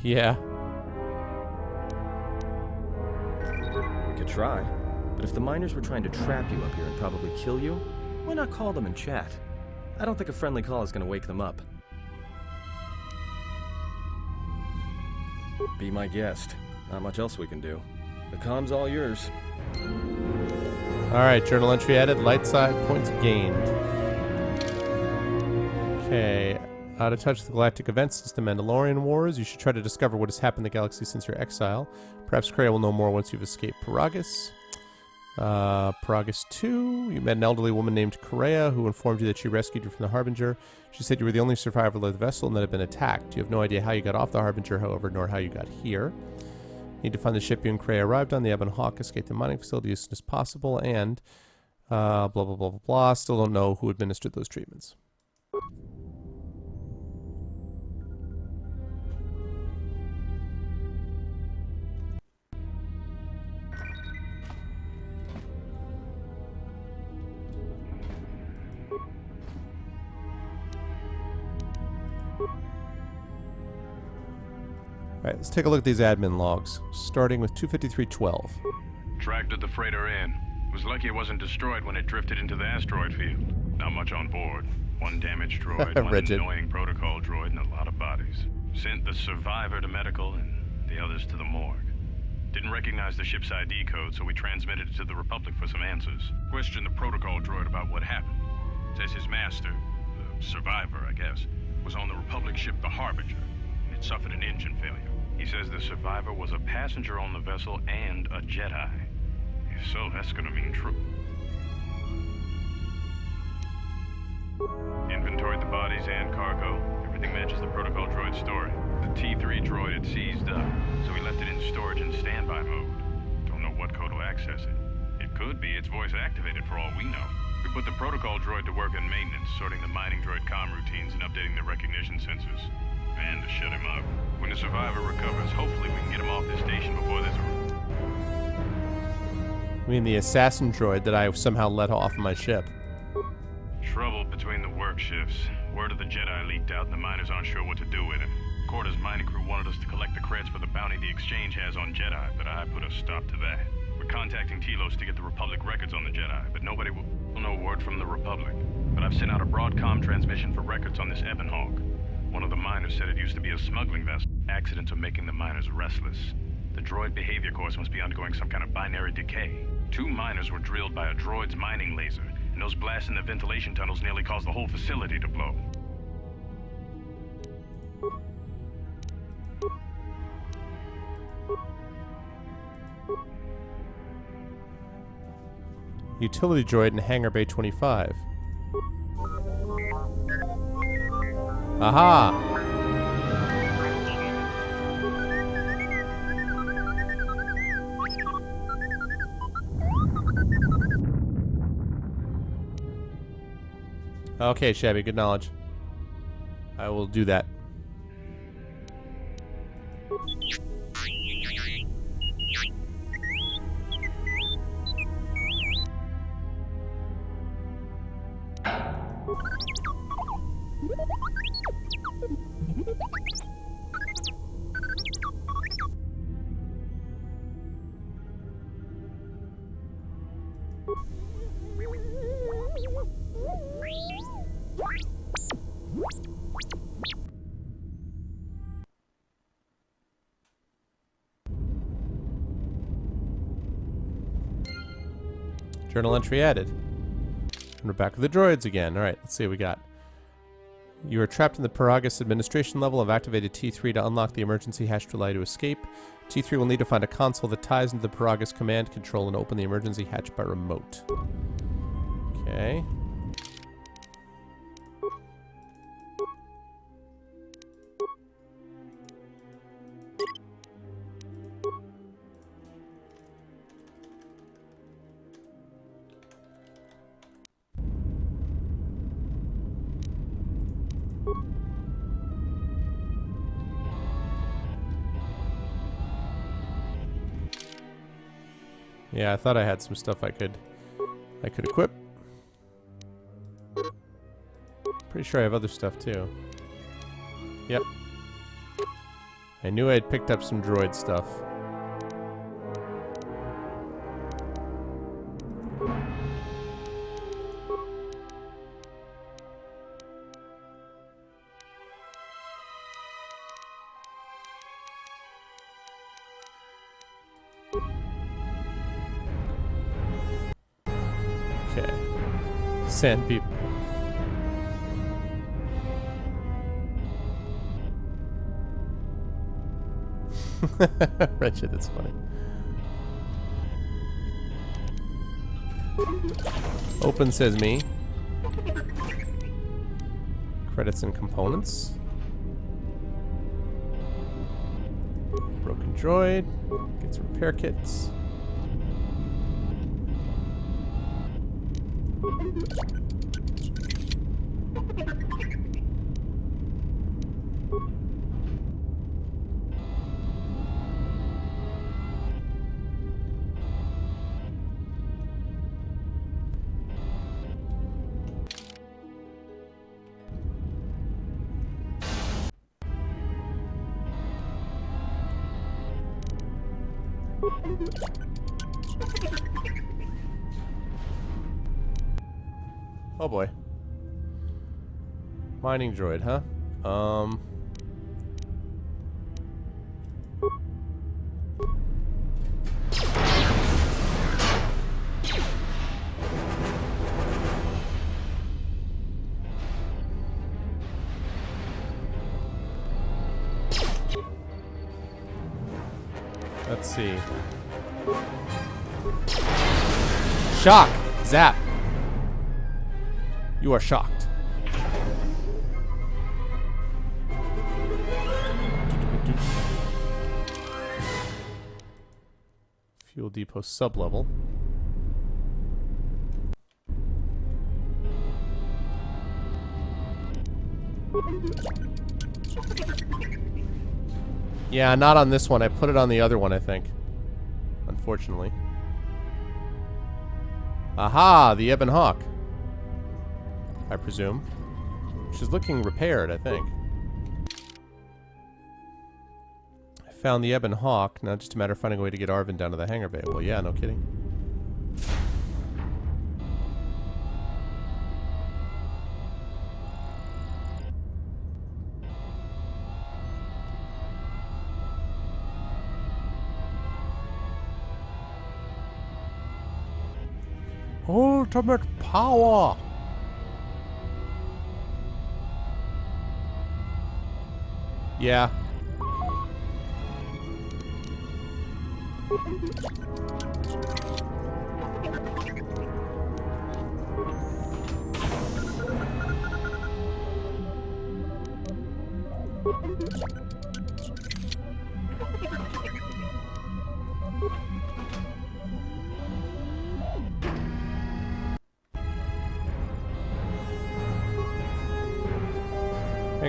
Yeah. We could try. But if the miners were trying to trap you up here and probably kill you, why not call them and chat? I don't think a friendly call is going to wake them up. Be my guest. Not much else we can do. The comm's all yours. Alright, journal entry added, light side points gained. Okay. Out of touch with the galactic events since the Mandalorian Wars, you should try to discover what has happened in the galaxy since your exile. Perhaps Kreia will know more once you've escaped Paragus. Paragus 2, you met an elderly woman named Kreia who informed you that she rescued you from the Harbinger. She said you were the only survivor of the vessel and that had been attacked. You have no idea how you got off the Harbinger, however, nor how you got here. You need to find the ship you and Kreia arrived on, the Ebon Hawk, escape the mining facility as soon as possible, and blah, blah, blah, blah, blah. Still don't know who administered those treatments. Alright, let's take a look at these admin logs, starting with 253.12. Tracted the freighter in. Was lucky it wasn't destroyed when it drifted into the asteroid field. Not much on board. One damaged droid, one Rigid. annoying protocol droid, and a lot of bodies. Sent the survivor to medical and the others to the morgue. Didn't recognize the ship's ID code, so we transmitted it to the Republic for some answers. Questioned the protocol droid about what happened. Says his master, the survivor, I guess, was on the Republic ship the Harbinger. It suffered an engine failure. He says the survivor was a passenger on the vessel and a Jedi. If so, that's gonna mean true. Inventoried the bodies and cargo. Everything matches the protocol droid's story. The T3 droid had seized up, so we left it in storage and standby mode. Don't know what code will access it. It could be it's voice activated for all we know. We put the protocol droid to work in maintenance, sorting the mining droid comm routines and updating the recognition sensors. And to shut him up. When the survivor recovers, hopefully we can get him off this station before there's a... I mean the assassin droid that I somehow let off my ship. Trouble between the work shifts. Word of the Jedi leaked out and the miners aren't sure what to do with it. Quarter's mining crew wanted us to collect the credits for the bounty the Exchange has on Jedi, but I put a stop to that. We're contacting Telos to get the Republic records on the Jedi, but nobody will know word from the Republic. But I've sent out a broadcom transmission for records on this Ebon Hawk. One of the miners said it used to be a smuggling vessel. Accidents are making the miners restless. The droid behavior course must be undergoing some kind of binary decay. 2 miners were drilled by a droid's mining laser, and those blasts in the ventilation tunnels nearly caused the whole facility to blow. Utility droid in Hangar Bay 25. Aha! Okay, Shabby, good knowledge. I will do that. Journal entry added. And we're back with the droids again. Alright, let's see what we got. You are trapped in the Paragus administration level. Have activated T3 to unlock the emergency hatch to allow you to escape. T3 will need to find a console that ties into the Paragus command control and open the emergency hatch by remote. Okay. Yeah, I thought I had some stuff I could equip. Pretty sure I have other stuff too. Yep. I knew I had picked up some droid stuff. Okay. Sand people. Wretched, it's funny. Open says me. Credits and components. Broken droid. Gets repair kits. Oh boy. Mining droid, huh? Let's see. Shock! Zap! You are shocked. Fuel depot sub-level. Yeah, not on this one. I put it on the other one, I think. Unfortunately. Aha! The Ebon Hawk. I presume. She's looking repaired, I think. I found the Ebon Hawk. Now just a matter of finding a way to get Arvan down to the hangar bay. Well, yeah, no kidding. Ultimate power! Yeah.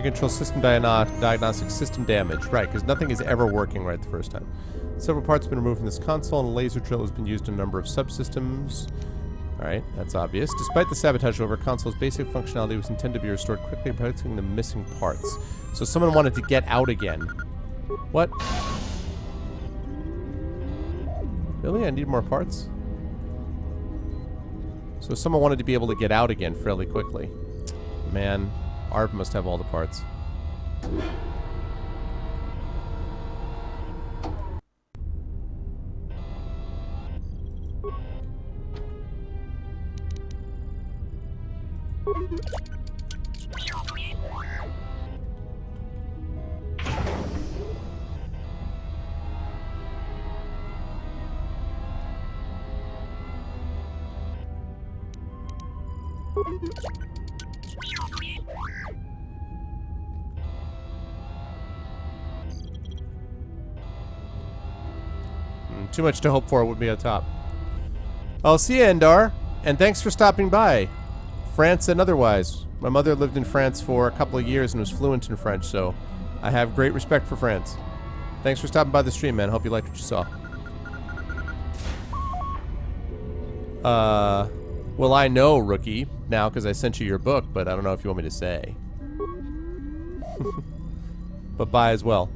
Control system diagnostic system damage. Right, because nothing is ever working right the first time. Several parts have been removed from this console, and a laser drill has been used in a number of subsystems. Alright, that's obvious. Despite the sabotage, however, console's basic functionality was intended to be restored quickly, protecting the missing parts. So someone wanted to get out again. What? Really? I need more parts? So someone wanted to be able to get out again fairly quickly. Man. Arp must have all the parts. Too much to hope for would be a top. I'll see you, Endar, and thanks for stopping by. France and otherwise. My mother lived in France for a couple of years and was fluent in French, so I have great respect for France. Thanks for stopping by the stream, man. Hope you liked what you saw. Well, I know, rookie. now because I sent you your book, but I don't know if you want me to say. But bye as well.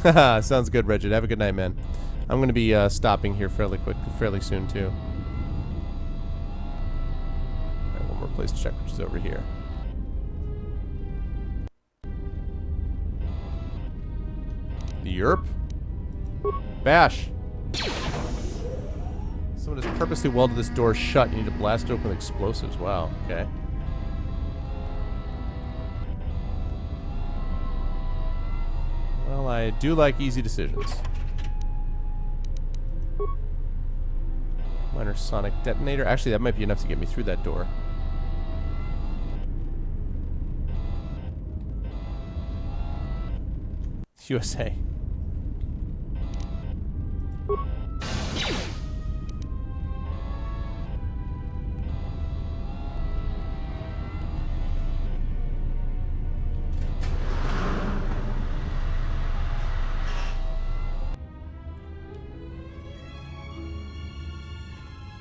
Haha, sounds good, Regid. Have a good night, man. I'm going to be stopping here fairly soon, too. Alright, one more place to check, which is over here. The Yerp? Bash! Someone has purposely welded this door shut. You need to blast it open with explosives. Wow, okay. Well, I do like easy decisions. Minor sonic detonator. Actually, that might be enough to get me through that door. USA.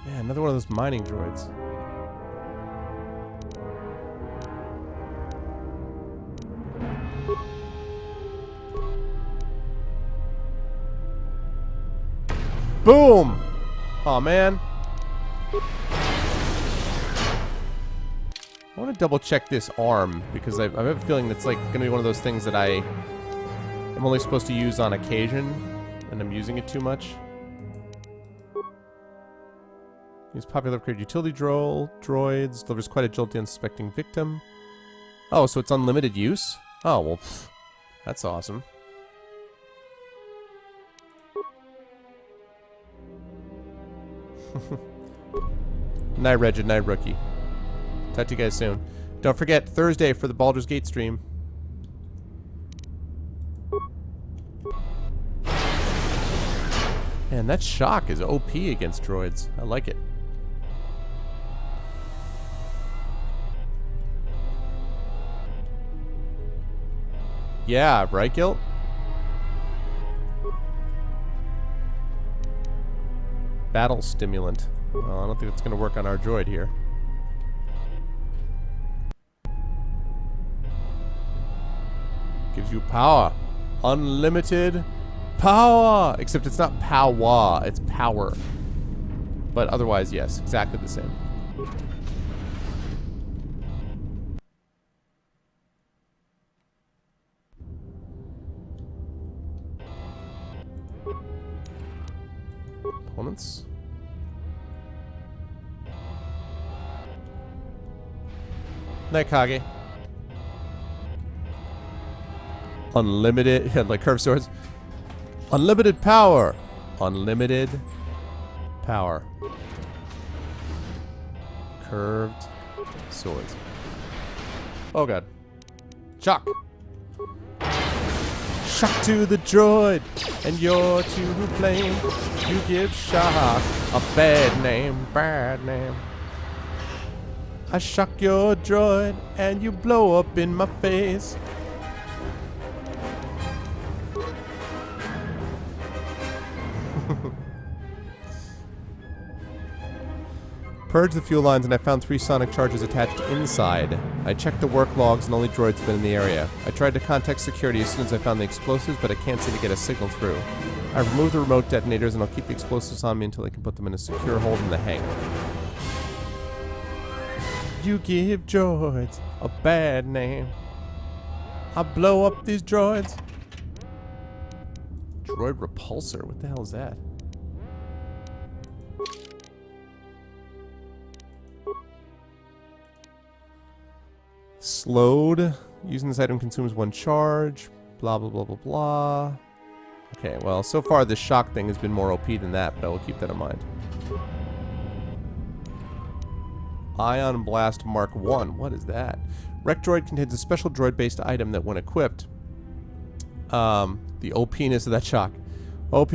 Man, another one of those mining droids. Boom! Aw, man. I want to double check this arm because I have a feeling that's like going to be one of those things that I am only supposed to use on occasion and I'm using it too much. Use popular upgrade utility droids. Delivers quite a jolt to unsuspecting victim. Oh, so it's unlimited use? Oh, well, pff, that's awesome. Night, Regid. Night, Rookie. Talk to you guys soon. Don't forget, Thursday for the Baldur's Gate stream. Man, that shock is OP against droids. I like it. Yeah, right, Gilt? Battle stimulant. Well, I don't think it's going to work on our droid here. Gives you power. Unlimited power! Except it's not power, it's power. But otherwise, yes, exactly the same. Opponents. Night, Kage. Unlimited, like curved swords. Unlimited power. Unlimited power. Curved swords. Oh god. Shock. Shock to the droid, and you're to blame. You give Shock a bad name, bad name. I shock your droid, and you blow up in my face. Purged the fuel lines and I found 3 sonic charges attached inside. I checked the work logs and only droids have been in the area. I tried to contact security as soon as I found the explosives, but I can't seem to get a signal through. I've removed the remote detonators and I'll keep the explosives on me until I can put them in a secure hold in the hangar. You give droids a bad name. I blow up these droids. Droid repulsor? What the hell is that? Slowed. Using this item consumes 1 charge. Blah, blah, blah, blah, blah. Okay, well, so far this shock thing has been more OP than that, but I will keep that in mind. Ion Blast Mark 1. What is that? Wreck Droid contains a special droid-based item that, when equipped, the OP-ness of that shock. OP.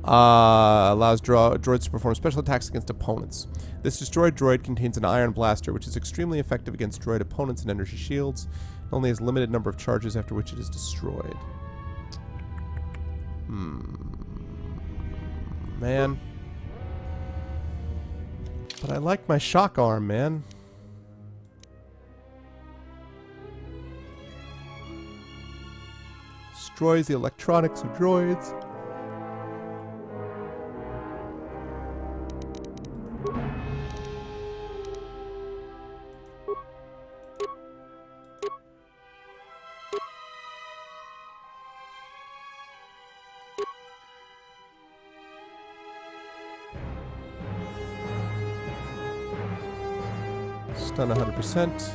Allows droids to perform special attacks against opponents. This destroyed droid contains an iron blaster, which is extremely effective against droid opponents and energy shields. It only has a limited number of charges after which it is destroyed. man. But I like my shock arm, man. Destroys the electronics of droids. Stun 100%.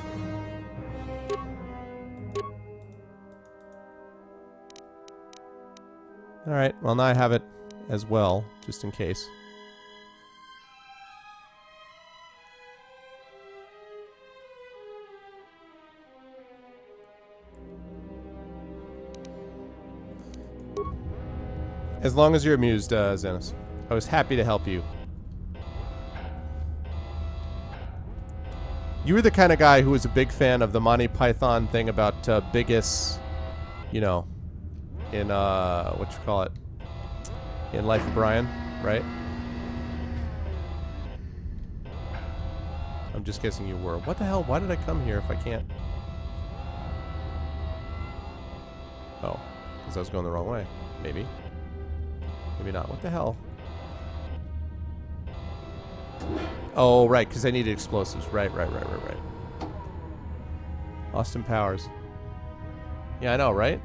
Alright, well now I have it as well, just in case. As long as you're amused, Xenos. I was happy to help you. You were the kind of guy who was a big fan of the Monty Python thing about Biggest, you know, in, what you call it? In Life of Brian, right? I'm just guessing you were. What the hell? Why did I come here if I can't? Oh, because I was going the wrong way. Maybe. Maybe not. What the hell? Oh, right, because I needed explosives. Right. Austin Powers. Yeah, I know, right?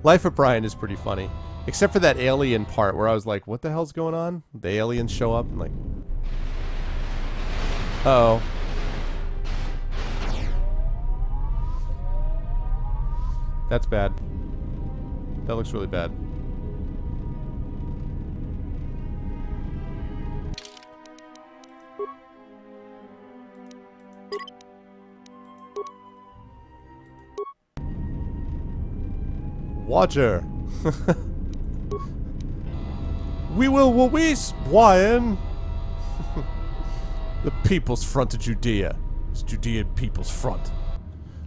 Life of Brian is pretty funny. Except for that alien part where I was like, what the hell's going on? The aliens show up and like... Uh-oh. That's bad. That looks really bad. Watcher. We will release Brian. The People's Front of Judea. It's Judean People's Front.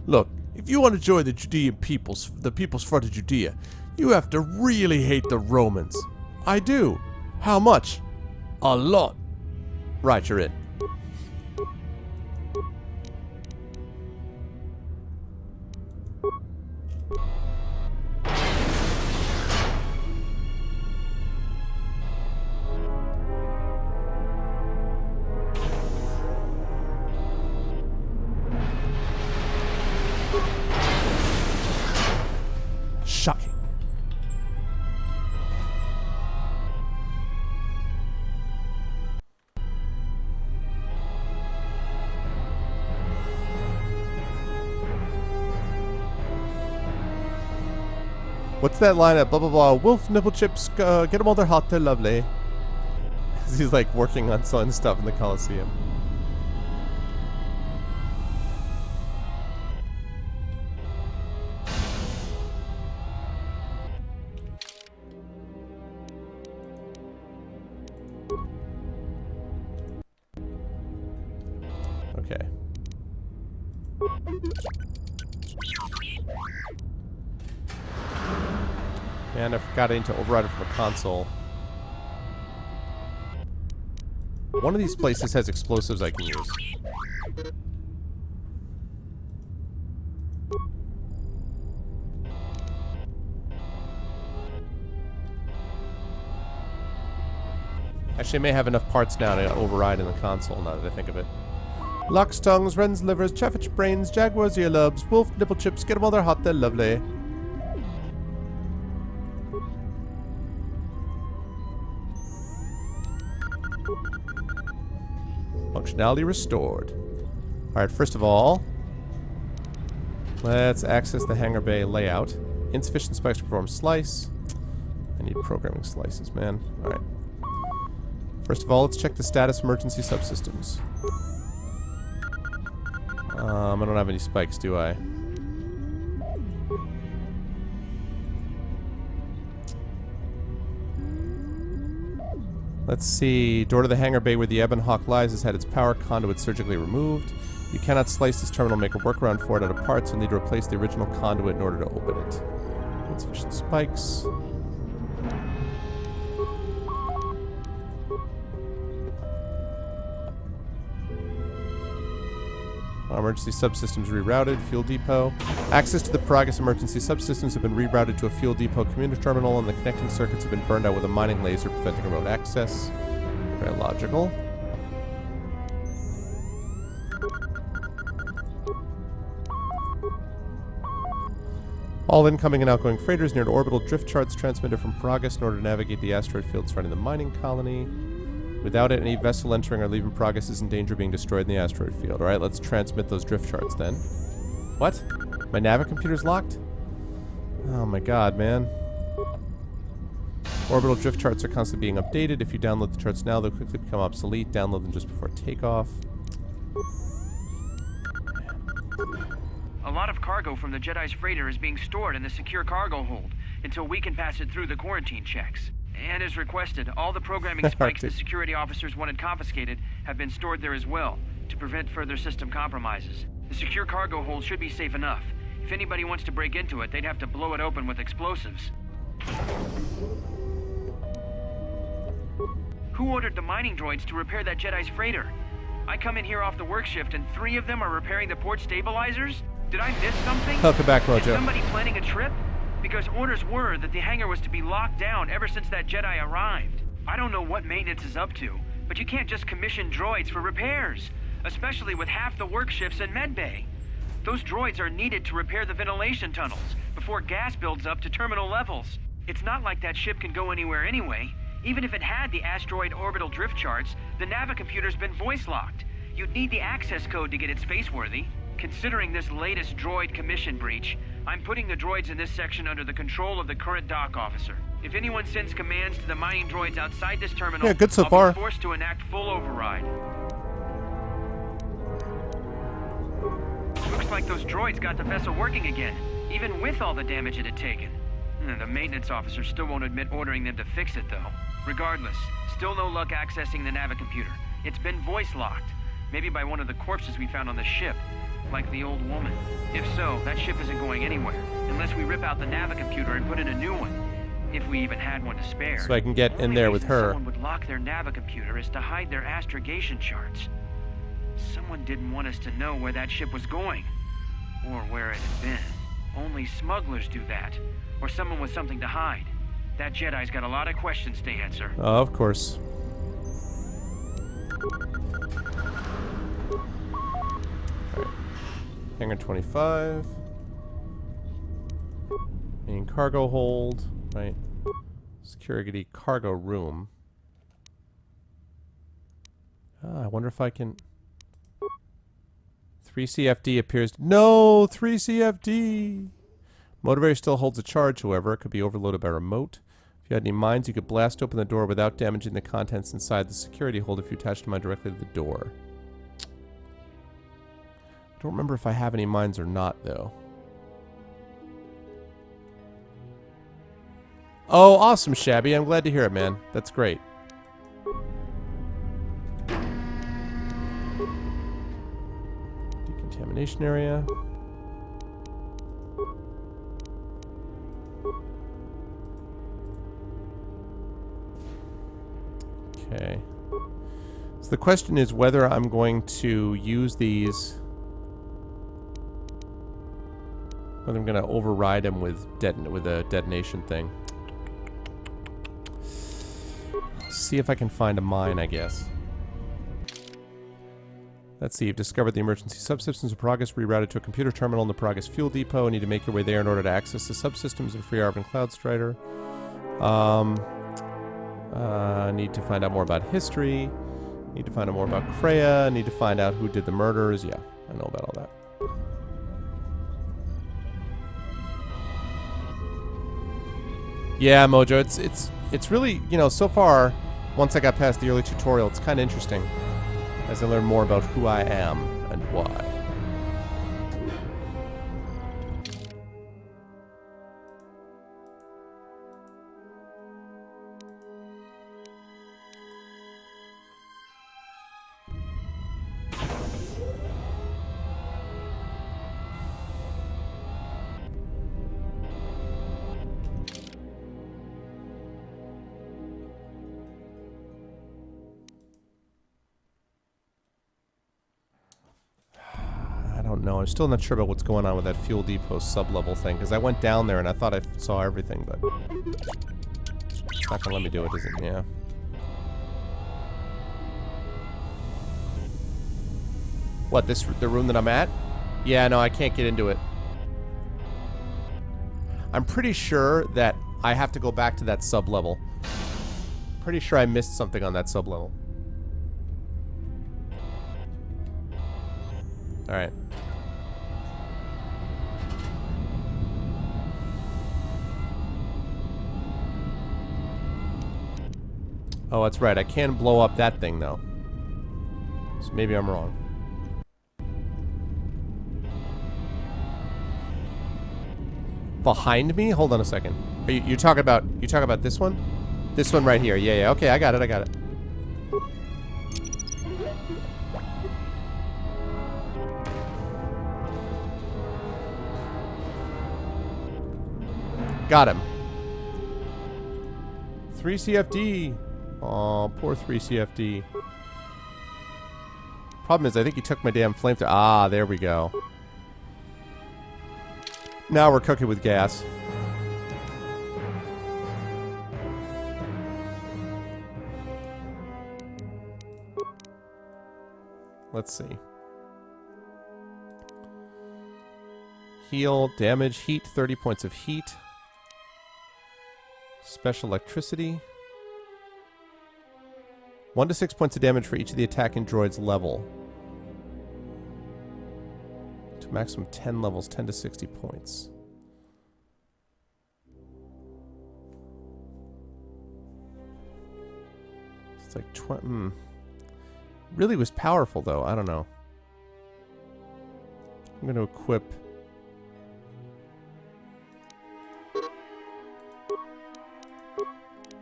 Look, if you want to join the People's Front of Judea, you have to really hate the Romans. I do. How much? A lot. Right, you're in. Shocking. What's that line at blah blah blah? Wolf nipple chips, get them all they're hot, they're lovely. He's like working on selling stuff in the Coliseum. Okay. Man, I forgot I need to override it from a console. One of these places has explosives I can use. Actually, I may have enough parts now to override in the console, now that I think of it. Locks, tongues, wrens, livers, chaffinch brains, jaguars, earlobes, wolf, nipple chips, get them while they're hot, they're lovely. Functionality restored. Alright, first of all, let's access the hangar bay layout. Insufficient spikes to perform slice. I need programming slices, man. Alright. First of all, let's check the status of emergency subsystems. I don't have any spikes, do I? Let's see. Door to the hangar bay where the Ebon Hawk lies has had its power conduit surgically removed. You cannot slice this terminal, make a workaround for it out of parts, and need to replace the original conduit in order to open it. Insufficient spikes. Emergency subsystems rerouted. Fuel depot. Access to the Progress emergency subsystems have been rerouted to a fuel depot commuter terminal, and the connecting circuits have been burned out with a mining laser, preventing remote access. Very logical. All incoming and outgoing freighters near to orbital drift charts transmitted from Progress in order to navigate the asteroid field surrounding the mining colony. Without it, any vessel entering or leaving Progress is in danger of being destroyed in the asteroid field. Alright, let's transmit those drift charts then. What? My navicomputer's locked? Oh my god, man. Orbital drift charts are constantly being updated. If you download the charts now, they'll quickly become obsolete. Download them just before takeoff. A lot of cargo from the Jedi's freighter is being stored in the secure cargo hold until we can pass it through the quarantine checks. And as requested, all the programming spikes the security officers wanted confiscated have been stored there as well, to prevent further system compromises. The secure cargo hold should be safe enough. If anybody wants to break into it, they'd have to blow it open with explosives. Who ordered the mining droids to repair that Jedi's freighter? I come in here off the work shift and 3 of them are repairing the port stabilizers? Did I miss something? Welcome back, Mojo. Is somebody planning a trip? Because orders were that the hangar was to be locked down ever since that Jedi arrived. I don't know what maintenance is up to, but you can't just commission droids for repairs, especially with half the work shifts in medbay. Those droids are needed to repair the ventilation tunnels before gas builds up to terminal levels. It's not like that ship can go anywhere anyway. Even if it had the asteroid orbital drift charts, the navicomputer's been voice-locked. You'd need the access code to get it spaceworthy. Considering this latest droid commission breach, I'm putting the droids in this section under the control of the current dock officer. If anyone sends commands to the mining droids outside this terminal, yeah, good so I'll far. be forced to enact full override. Looks like those droids got the vessel working again, even with all the damage it had taken. The maintenance officer still won't admit ordering them to fix it, though. Regardless, still no luck accessing the navicomputer. It's been voice-locked, maybe by one of the corpses we found on the ship. Like the old woman. If so, that ship isn't going anywhere, unless we rip out the navicomputer and put in a new one. If we even had one to spare. So I can get in there with her. Someone would lock their navicomputer is to hide their astrogation charts. Someone didn't want us to know where that ship was going, or where it had been. Only smugglers do that, or someone with something to hide. That Jedi's got a lot of questions to answer. Oh, of course. Hangar 25. Main cargo hold. Right. Security cargo room. I wonder if I can... 3CFD appears... No! 3CFD! Motivator still holds a charge, however. It could be overloaded by remote. If you had any mines, you could blast open the door without damaging the contents inside the security hold if you attached a mine directly to the door. I don't remember if I have any mines or not, though. Oh, awesome, Shabby. I'm glad to hear it, man. That's great. Decontamination area. Okay. So the question is whether I'm going to use these... whether I'm going to override them with a detonation thing. See if I can find a mine, I guess. Let's see. You've discovered the emergency subsystems of Progress, rerouted to a computer terminal in the Progress fuel depot. Need to make your way there in order to access the subsystems and free Arvan Cloudstrider. Need to find out more about history. Need to find out more about Kreia. Need to find out who did the murders. Yeah, I know about all that. Yeah, Mojo, it's really, you know, so far, once I got past the early tutorial, it's kind of interesting as I learn more about who I am and why. don't know. I'm still not sure about what's going on with that fuel depot sub-level thing, because I went down there and I thought I saw everything, but it's not gonna let me do it, is it? Yeah. What, the room that I'm at? Yeah, no, I can't get into it. I'm pretty sure that I have to go back to that sub-level. Pretty sure I missed something on that sub-level. Alright. Oh, that's right. I can blow up that thing, though. So maybe I'm wrong. Behind me? Hold on a second. Are you talking about this one? This one right here. Yeah, yeah. Okay, I got it. I got it. Got him. 3 CFD. Aw, poor 3 CFD. Problem is, I think he took my damn flamethrower. Ah, there we go. Now we're cooking with gas. Let's see. Heal, damage, heat, 30 points of heat. Special electricity. 1 to 6 points of damage for each of the attacking droid's level. To maximum 10 levels, 10 to 60 points. It's like 20. Really was powerful, though. I don't know. I'm going to equip.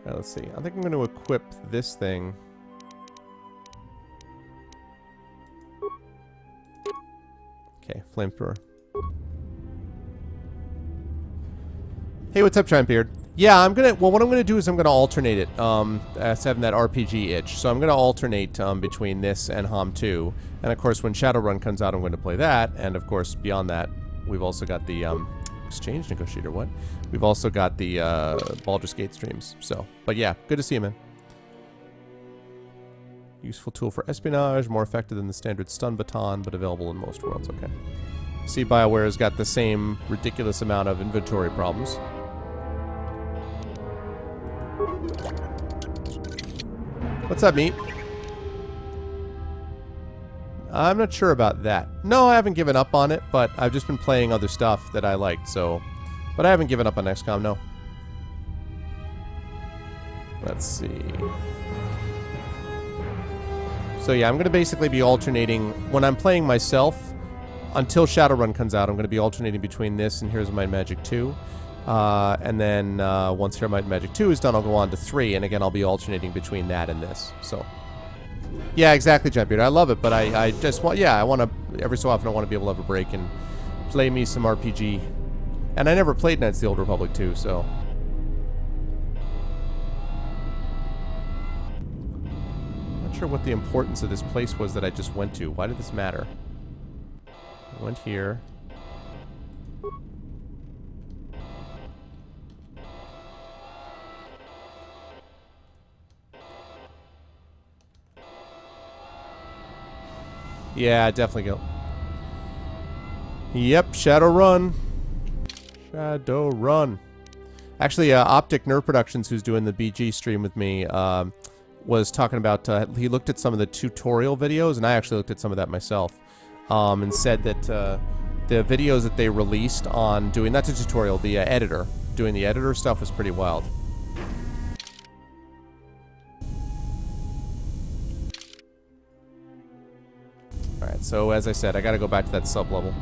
Alright, let's see. I think I'm going to equip this thing. Okay, flamethrower. Hey, what's up, Giant Beard? Yeah, I'm gonna. Well, what I'm gonna do is I'm gonna alternate it. As having that RPG itch, so I'm gonna alternate between this and HOM 2, and of course, when Shadowrun comes out, I'm going to play that, and of course, beyond that, we've also got the Exchange Negotiator. What? We've also got the Baldur's Gate streams. So, but yeah, good to see you, man. Useful tool for espionage, more effective than the standard stun baton, but available in most worlds. Okay. See, BioWare has got the same ridiculous amount of inventory problems. What's up, Meat? I'm not sure about that. No, I haven't given up on it, but I've just been playing other stuff that I liked, so... But I haven't given up on XCOM, no. Let's see... So yeah, I'm going to basically be alternating... When I'm playing myself, until Shadowrun comes out, I'm going to be alternating between this and Here's Might Magic 2. And then once Here's Might Magic 2 is done, I'll go on to 3, and again, I'll be alternating between that and this. So... Yeah, exactly, Champion. I love it, but I just want... Yeah, I want to... Every so often, I want to be able to have a break and play me some RPG. And I never played Knights of the Old Republic 2, so... Not sure what the importance of this place was that I just went to. Why did this matter? I went here. Yeah, definitely go. Yep, Shadowrun. Shadowrun. Actually, Optic Nerve Productions, who's doing the BG stream with me, was talking about, he looked at some of the tutorial videos, and I actually looked at some of that myself, and said that the videos that they released on doing, not the tutorial, the editor, doing the editor stuff was pretty wild. Alright, so as I said, I gotta go back to that sub-level.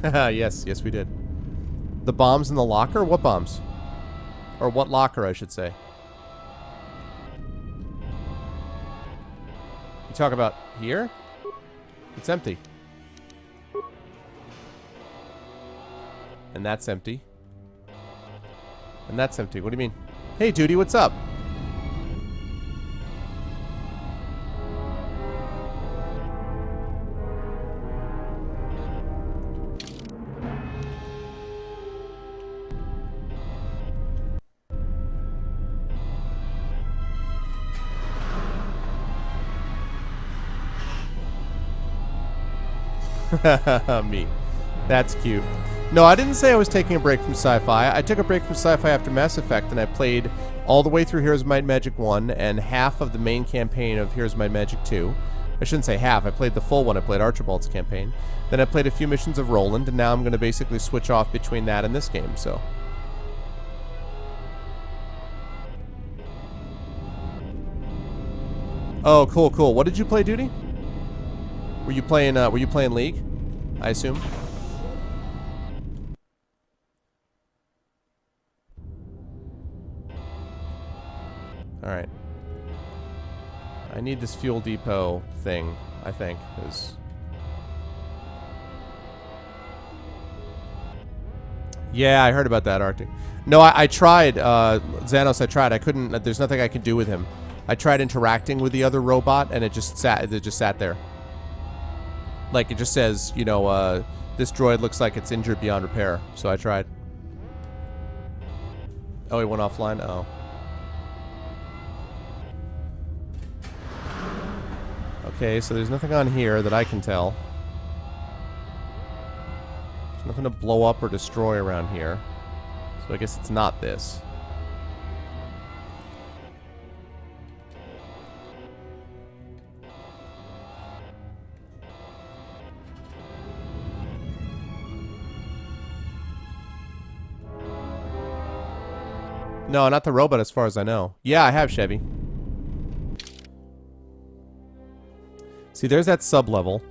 Yes, yes we did. The bombs in the locker? What bombs? Or what locker, I should say. You talk about here? It's empty. And that's empty. And that's empty. What do you mean? Hey, Duty, what's up? Me. That's cute. No, I didn't say I was taking a break from sci-fi. I took a break from sci-fi after Mass Effect, and I played all the way through Heroes of Might and Magic 1 and half of the main campaign of Heroes of Might and Magic 2. I shouldn't say half. I played the full one. I played Archibald's campaign. Then I played a few missions of Roland, and now I'm going to basically switch off between that and this game, so... Oh, cool, cool. What did you play, Duty? Were you playing League? I assume. All right. I need this fuel depot thing, I think, because... Yeah, I heard about that, Arctic. No, I tried, Xanos, I tried. I couldn't, there's nothing I could do with him. I tried interacting with the other robot, and it just sat there. Like, it just says, you know, this droid looks like it's injured beyond repair. So I tried. Oh, he went offline? Oh. Okay, so there's nothing on here that I can tell. There's nothing to blow up or destroy around here. So I guess it's not this. No, not the robot as far as I know. Yeah, I have Chevy. See, there's that sub-level.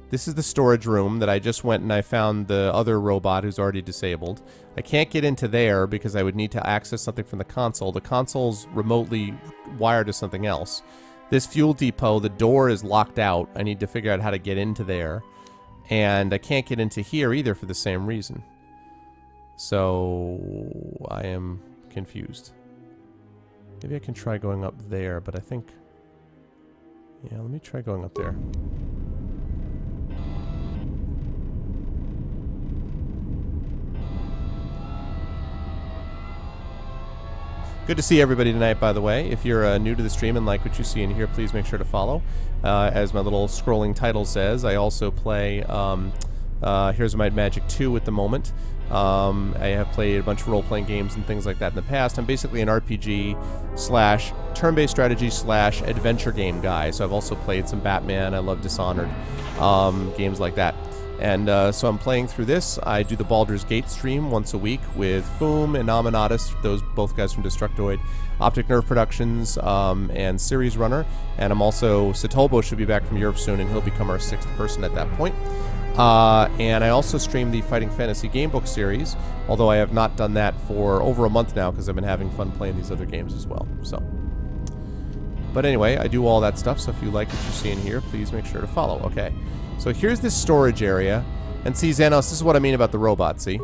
This is the storage room that I just went and I found the other robot who's already disabled. I can't get into there because I would need to access something from the console. The console's remotely wired to something else. This fuel depot, the door is locked out. I need to figure out how to get into there. And I can't get into here either for the same reason. So I am confused. Maybe I can try going up there, but I think... Yeah, let me try going up there. Good to see everybody tonight, by the way. If you're new to the stream and like what you see in here, please make sure to follow. As my little scrolling title says, I also play Heroes of Might and Magic 2 at the moment. I have played a bunch of role-playing games and things like that in the past. I'm basically an RPG slash turn-based strategy slash adventure game guy. So I've also played some Batman. I love Dishonored, games like that. And so I'm playing through this. I do the Baldur's Gate stream once a week with Foom and Aminatus, those both guys from Destructoid, Optic Nerve Productions, and Series Runner. And I'm also, Satobo should be back from Europe soon, and he'll become our 6th person at that point. And I also stream the Fighting Fantasy Gamebook series, although I have not done that for over a month now because I've been having fun playing these other games as well. So, but anyway, I do all that stuff, so if you like what you see in here, please make sure to follow. Okay, so here's this storage area, and see, Xanos, this is what I mean about the robot, see?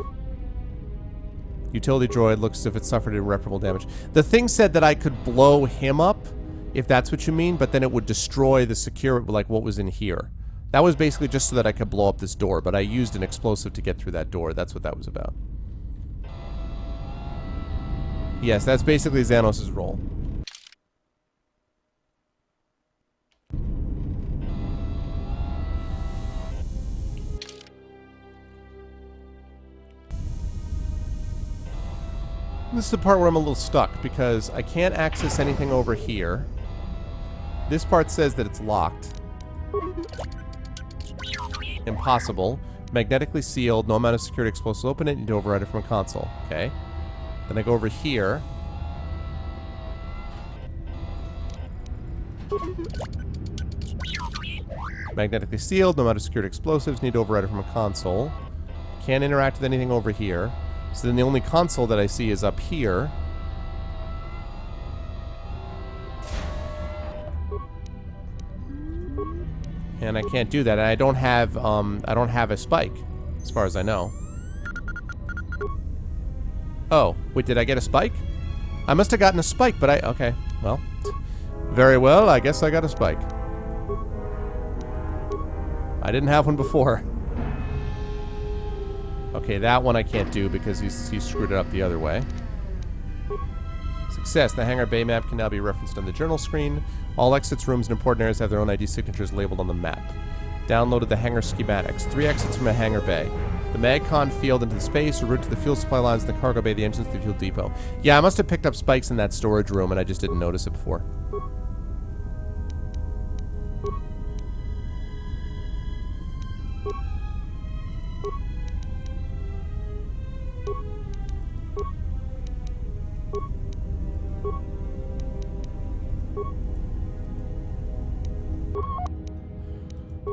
Utility droid looks as if it suffered irreparable damage. The thing said that I could blow him up, if that's what you mean, but then it would destroy the security, like what was in here. That was basically just so that I could blow up this door, but I used an explosive to get through that door. That's what that was about. Yes, that's basically Xanos' role. This is the part where I'm a little stuck, because I can't access anything over here. This part says that it's locked. Impossible. Magnetically sealed. No amount of security explosives open it. You need to override it from a console. Okay. Then I go over here. Magnetically sealed. No amount of security explosives. Need to override it from a console. Can't interact with anything over here. So then the only console that I see is up here. And I can't do that. And I don't have a spike, as far as I know. Oh, wait, did I get a spike? I must have gotten a spike, but okay, well. Very well, I guess I got a spike. I didn't have one before. Okay, that one I can't do because he screwed it up the other way. Success. The hangar bay map can now be referenced on the journal screen. All exits, rooms, and important areas have their own ID signatures labeled on the map. Downloaded the hangar schematics. 3 exits from a hangar bay. The MagCon field into the space, a route to the fuel supply lines in the cargo bay, the entrance to the fuel depot. Yeah, I must have picked up spikes in that storage room and I just didn't notice it before.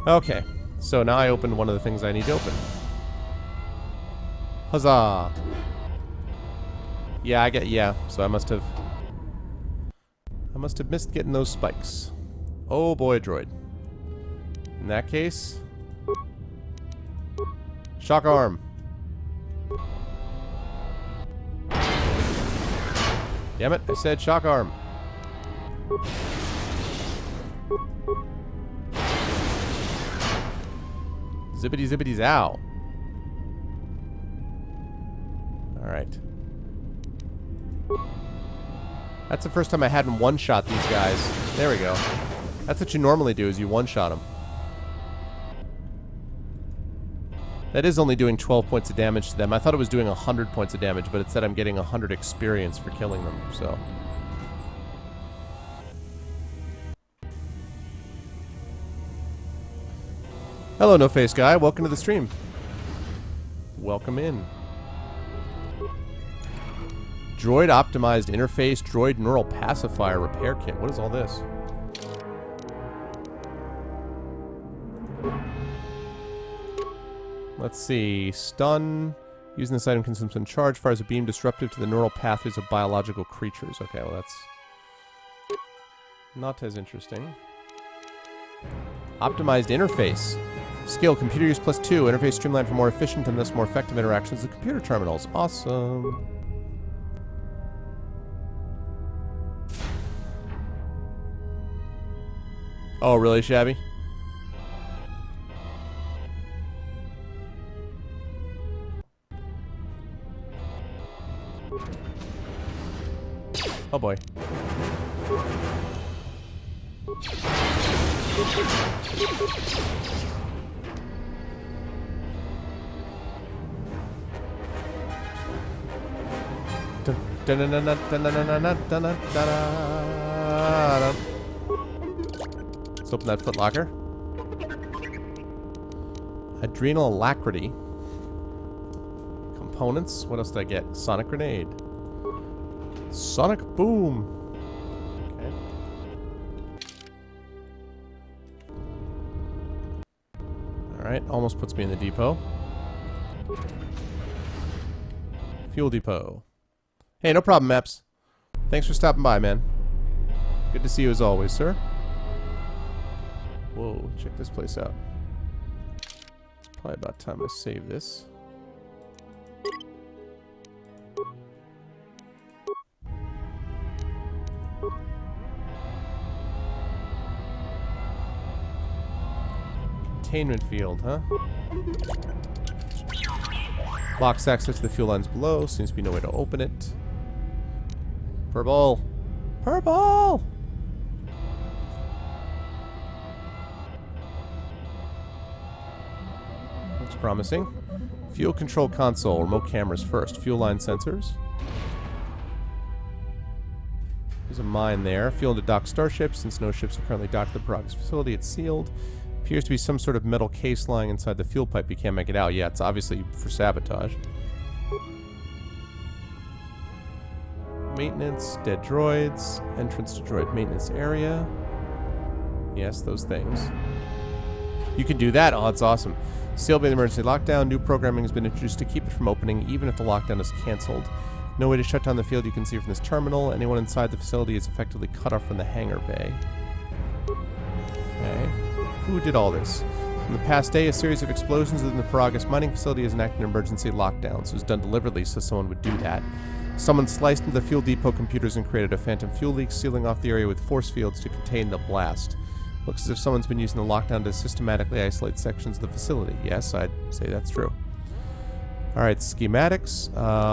Okay, so now I opened one of the things I need to open. Huzzah! Yeah, so I must have missed getting those spikes. Oh boy, droid. In that case... Shock arm. Damn it, I said shock arm. Zippity zippity zow. Alright. That's the first time I hadn't one-shot these guys. There we go. That's what you normally do, is you one-shot them. That is only doing 12 points of damage to them. I thought it was doing 100 points of damage, but it said I'm getting 100 experience for killing them, so... Hello, No-Face Guy. Welcome to the stream. Welcome in. Droid optimized interface, droid neural pacifier repair kit. What is all this? Let's see. Stun. Using this item consumes some charge, fires a beam disruptive to the neural pathways of biological creatures. Okay, well that's not as interesting. Optimized interface. Skill, computer use +2. Interface streamlined for more efficient and thus more effective interactions with computer terminals. Awesome. Oh, really, Shabby? Oh boy. Let's open that footlocker. Adrenal alacrity. Components. What else did I get? Sonic grenade. Sonic boom. Okay. Alright, almost puts me in the depot. Fuel depot. Hey, no problem, Maps. Thanks for stopping by, man. Good to see you as always, sir. Whoa, check this place out. It's probably about time I save this. Containment field, huh? Blocks access to the fuel lines below. Seems to be no way to open it. Purple! Purple! Looks promising. Fuel control console. Remote cameras first. Fuel line sensors. There's a mine there. Fuel to dock starships. Since no ships are currently docked at the Paragus facility, it's sealed. Appears to be some sort of metal case lying inside the fuel pipe. You can't make it out. Yeah, it's obviously for sabotage. Maintenance, dead droids, entrance to droid maintenance area. Yes, those things. You can do that? Oh, that's awesome. Sealed by the emergency lockdown. New programming has been introduced to keep it from opening, even if the lockdown is cancelled. No way to shut down the field you can see from this terminal. Anyone inside the facility is effectively cut off from the hangar bay. Okay. Who did all this? In the past day, a series of explosions within the Paragus mining facility has enacted an emergency lockdown, so it was done deliberately so someone would do that. Someone sliced into the fuel depot computers and created a phantom fuel leak, sealing off the area with force fields to contain the blast. Looks as if someone's been using the lockdown to systematically isolate sections of the facility. Yes, I'd say that's true. Alright, schematics.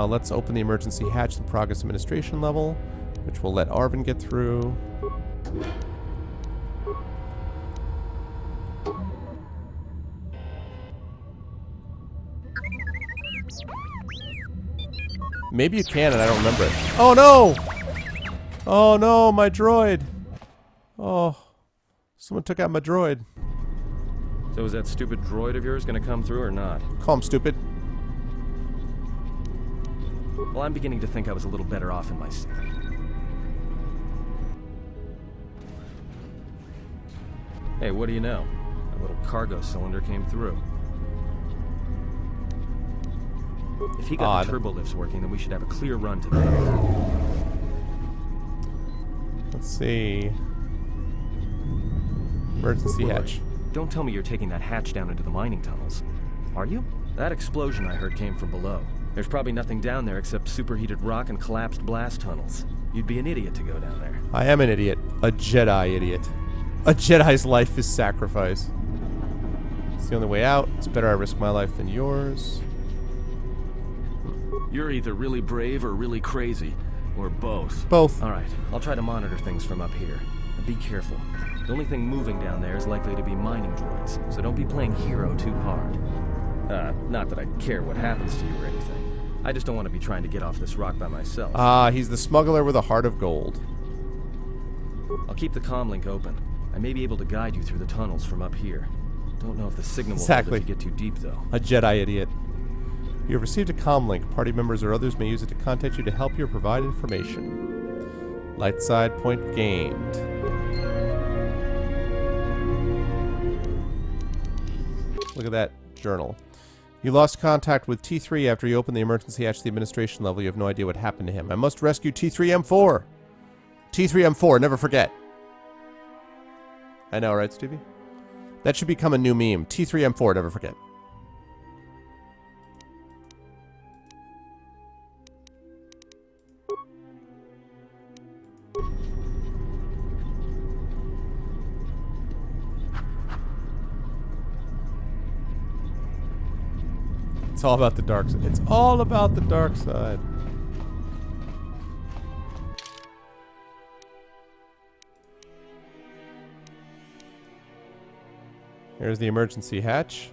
Let's open the emergency hatch at the Paragus administration level, which will let Arvan get through. Maybe you can, and I don't remember it. Oh no! Oh no, my droid! Oh, someone took out my droid. So is that stupid droid of yours gonna come through or not? Call him stupid. Well, I'm beginning to think I was a little better off in my seat. Hey, what do you know? A little cargo cylinder came through. If he got the turbo lifts working, then we should have a clear run to that. Let's see. Emergency hatch. Don't tell me you're taking that hatch down into the mining tunnels. Are you? That explosion I heard came from below. There's probably nothing down there except superheated rock and collapsed blast tunnels. You'd be an idiot to go down there. I am an idiot. A Jedi idiot. A Jedi's life is sacrifice. It's the only way out. It's better I risk my life than yours. You're either really brave or really crazy. Or both. Both. Alright, I'll try to monitor things from up here. But be careful. The only thing moving down there is likely to be mining droids, so don't be playing hero too hard. Not that I care what happens to you or anything. I just don't want to be trying to get off this rock by myself. He's the smuggler with a heart of gold. I'll keep the comlink open. I may be able to guide you through the tunnels from up here. Don't know if the signal will hold if you get too deep, though. A Jedi idiot. You have received a comlink. Party members or others may use it to contact you to help you or provide information. Light side point gained. Look at that journal. You lost contact with T3 after you opened the emergency hatch to the administration level. You have no idea what happened to him. I must rescue T3M4. T3M4, never forget. I know, right, Stevie? That should become a new meme. T3M4, never forget. It's all about the dark side. It's all about the dark side. Here's the emergency hatch.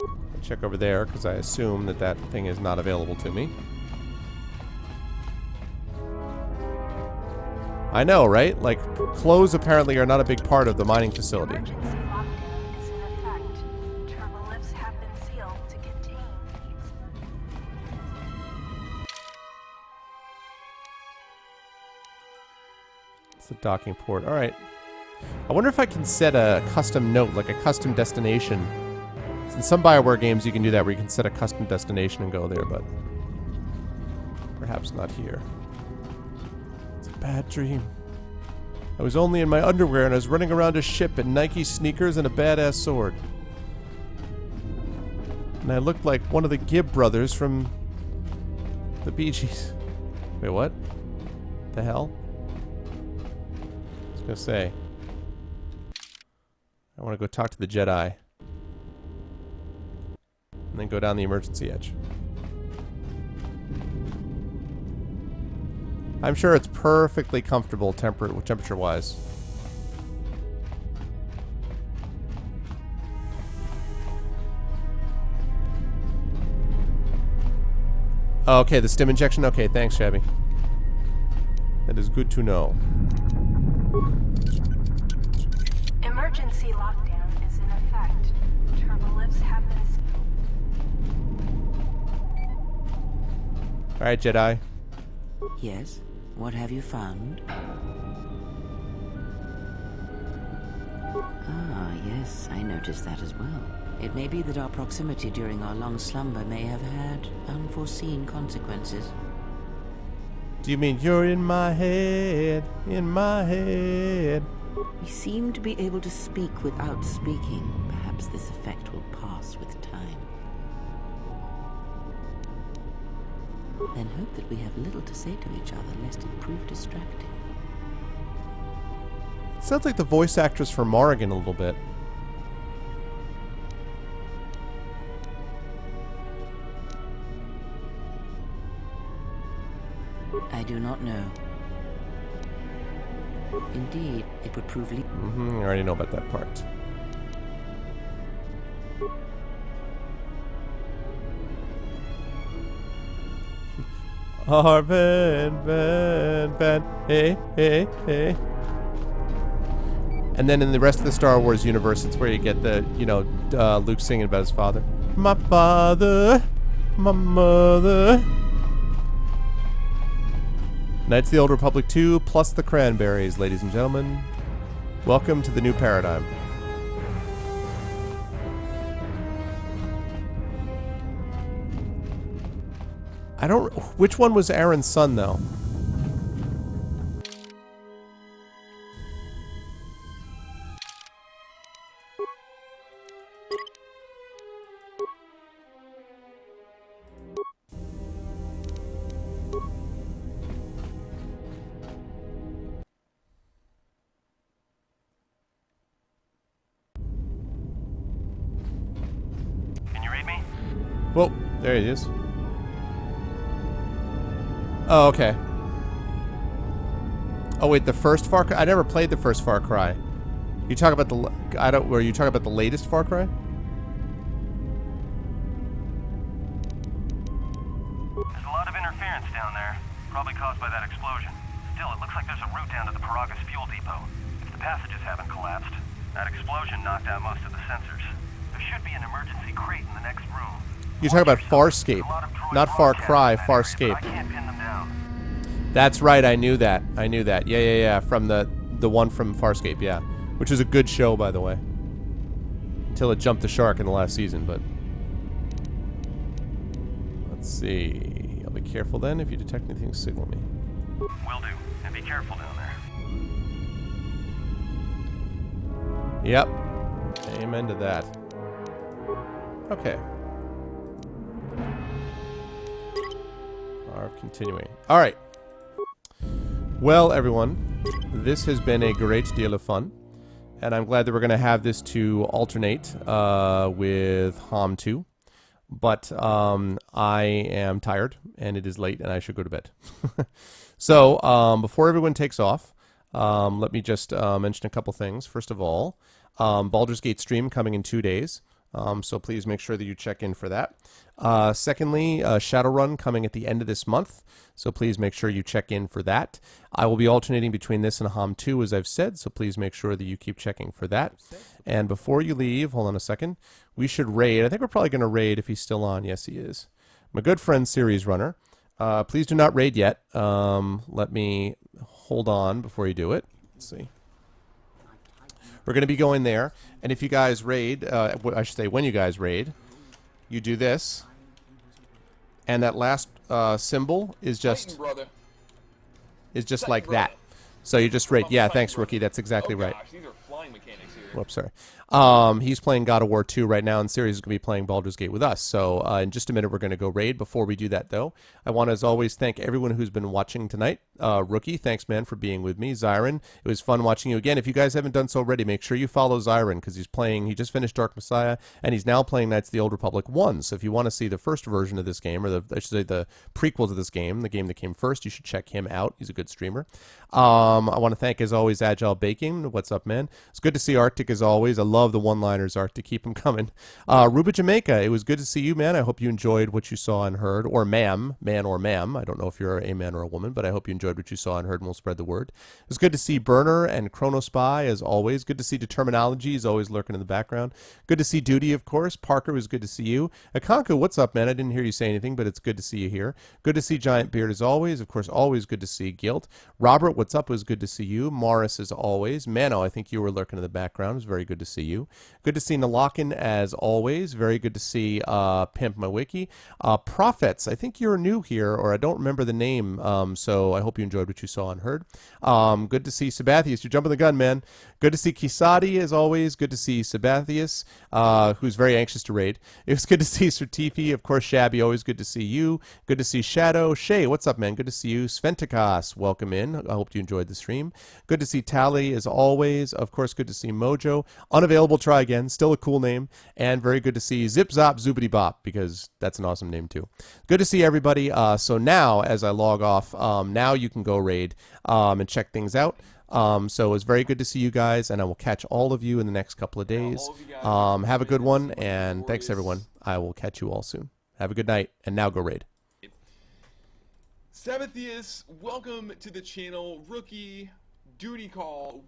I'll check over there because I assume that that thing is not available to me. I know, right? Like, clothes apparently are not a big part of the mining facility. It's the docking port. Alright. I wonder if I can set a custom note, like a custom destination. In some BioWare games you can do that, where you can set a custom destination and go there, but perhaps not here. It's a bad dream. I was only in my underwear and I was running around a ship in Nike sneakers and a badass sword. And I looked like one of the Gibb brothers from the Bee Gees. Wait, what? The hell? I was gonna say, I want to go talk to the Jedi. And then go down the emergency edge. I'm sure it's perfectly comfortable temperature-wise. Oh, okay, the stim injection? Okay, thanks, Shabby. That is good to know. Emergency lockdown is in effect. Turbo lifts have been... Alright, Jedi. Yes? What have you found? Ah, yes, I noticed that as well. It may be that our proximity during our long slumber may have had unforeseen consequences. Do you mean you're in my head? In my head? We seem to be able to speak without speaking. Perhaps this effect will pass with time. Then hope that we have little to say to each other, lest it prove distracting. It sounds like the voice actress for Morrigan a little bit. I do not know. Indeed, it would prove I already know about that part. Arvan, Van, hey, hey, hey. And then in the rest of the Star Wars universe, it's where you get the, you know, Luke singing about his father. My father, my mother. Knights of the Old Republic 2 plus the cranberries, ladies and gentlemen. Welcome to the new paradigm. I don't... Which one was Aaron's son, though? Can you read me? Whoa, there he is. Oh, okay. Oh wait, the first Far Cry? I never played the first Far Cry. You talk about the... I don't... Were you talking about the latest Far Cry? There's a lot of interference down there, probably caused by that explosion. Still, it looks like there's a route down to the Paragus fuel depot. If the passages haven't collapsed, that explosion knocked out most of the sensors. There should be an emergency crate in the next room. You're talking about Farscape, not Far Cry, Farscape. That's right, I knew that. I knew that. Yeah. From the one from Farscape, yeah. Which was a good show, by the way. Until it jumped the shark in the last season, but... Let's see... I'll be careful then. If you detect anything, signal me. Will do. And be careful down there. Yep. Amen to that. Okay. Continuing. Alright. Well, everyone, this has been a great deal of fun. And I'm glad that we're going to have this to alternate with HOM 2. But I am tired, and it is late, and I should go to bed. So, before everyone takes off, let me just mention a couple things. First of all, Baldur's Gate stream coming in 2 days. So please make sure that you check in for that. Secondly, Shadowrun coming at the end of this month. So please make sure you check in for that. I will be alternating between this and HOM 2, as I've said. So please make sure that you keep checking for that. And before you leave, hold on a second. We should raid. I think we're probably going to raid if he's still on. Yes, he is. My good friend, Series Runner. Please do not raid yet. Let me hold on before you do it. Let's see. We're going to be going there, and if you guys raid, I should say when you guys raid, you do this, and that last symbol is just like that. So you just raid. Yeah, thanks, Rookie. That's exactly right. Whoops, sorry. He's playing God of War 2 right now, and Sirius is going to be playing Baldur's Gate with us. So in just a minute, we're going to go raid. Before we do that, though, I want to, as always, thank everyone who's been watching tonight. Rookie, thanks, man, for being with me. Zyron, it was fun watching you again. If you guys haven't done so already, make sure you follow Zyron, because he's playing, he just finished Dark Messiah, and he's now playing Knights of the Old Republic 1. So if you want to see the first version of this game, or I should say the prequel to this game, the game that came first, you should check him out. He's a good streamer. I want to thank, as always, Agile Baking. What's up, man? It's good to see Arctic, as always. I love the one-liners, Arctic. Keep them coming. Ruba Jamaica, it was good to see you, man. I hope you enjoyed what you saw and heard. Or ma'am, man or ma'am. I don't know if you're a man or a woman, but I hope you enjoyed what you saw and heard, and we'll spread the word. It was good to see Burner and Chronospy, as always. Good to see Determinology. He's always lurking in the background. Good to see Duty, of course. Parker, it was good to see you. Akanku, what's up, man? I didn't hear you say anything, but it's good to see you here. Good to see Giant Beard, as always. Of course, always good to see Guilt. Robert, what's up? It was good to see you. Morris, as always. Mano, I think you were lurking in the background. It was very good to see you. Good to see Nalakin, as always. Very good to see Pimp My Wiki. Prophets, I think you're new here, or I don't remember the name, so I hope you enjoyed what you saw and heard. Good to see Sabathius. You're jumping the gun, man. Good to see Kisadi, as always. Good to see Sabathius, who's very anxious to raid. It was good to see Sertifi. Of course, Shabby, always good to see you. Good to see Shadow. Shay, what's up, man? Good to see you. Sventikas, welcome in. I hope you enjoyed the stream. Good to see Tally, as always. Of course, good to see Mojo. Unavailable, try again. Still a cool name. And very good to see Zip Zop Zoobity Bop, because that's an awesome name, too. Good to see everybody. So now, as I log off, now you can go raid and check things out. So it's very good to see you guys, and I will catch all of you in the next couple of days. Have a good one, and thanks, everyone. I will catch you all soon. Have a good night, and now go raid. Sabbathius, welcome to the channel. Rookie, duty call.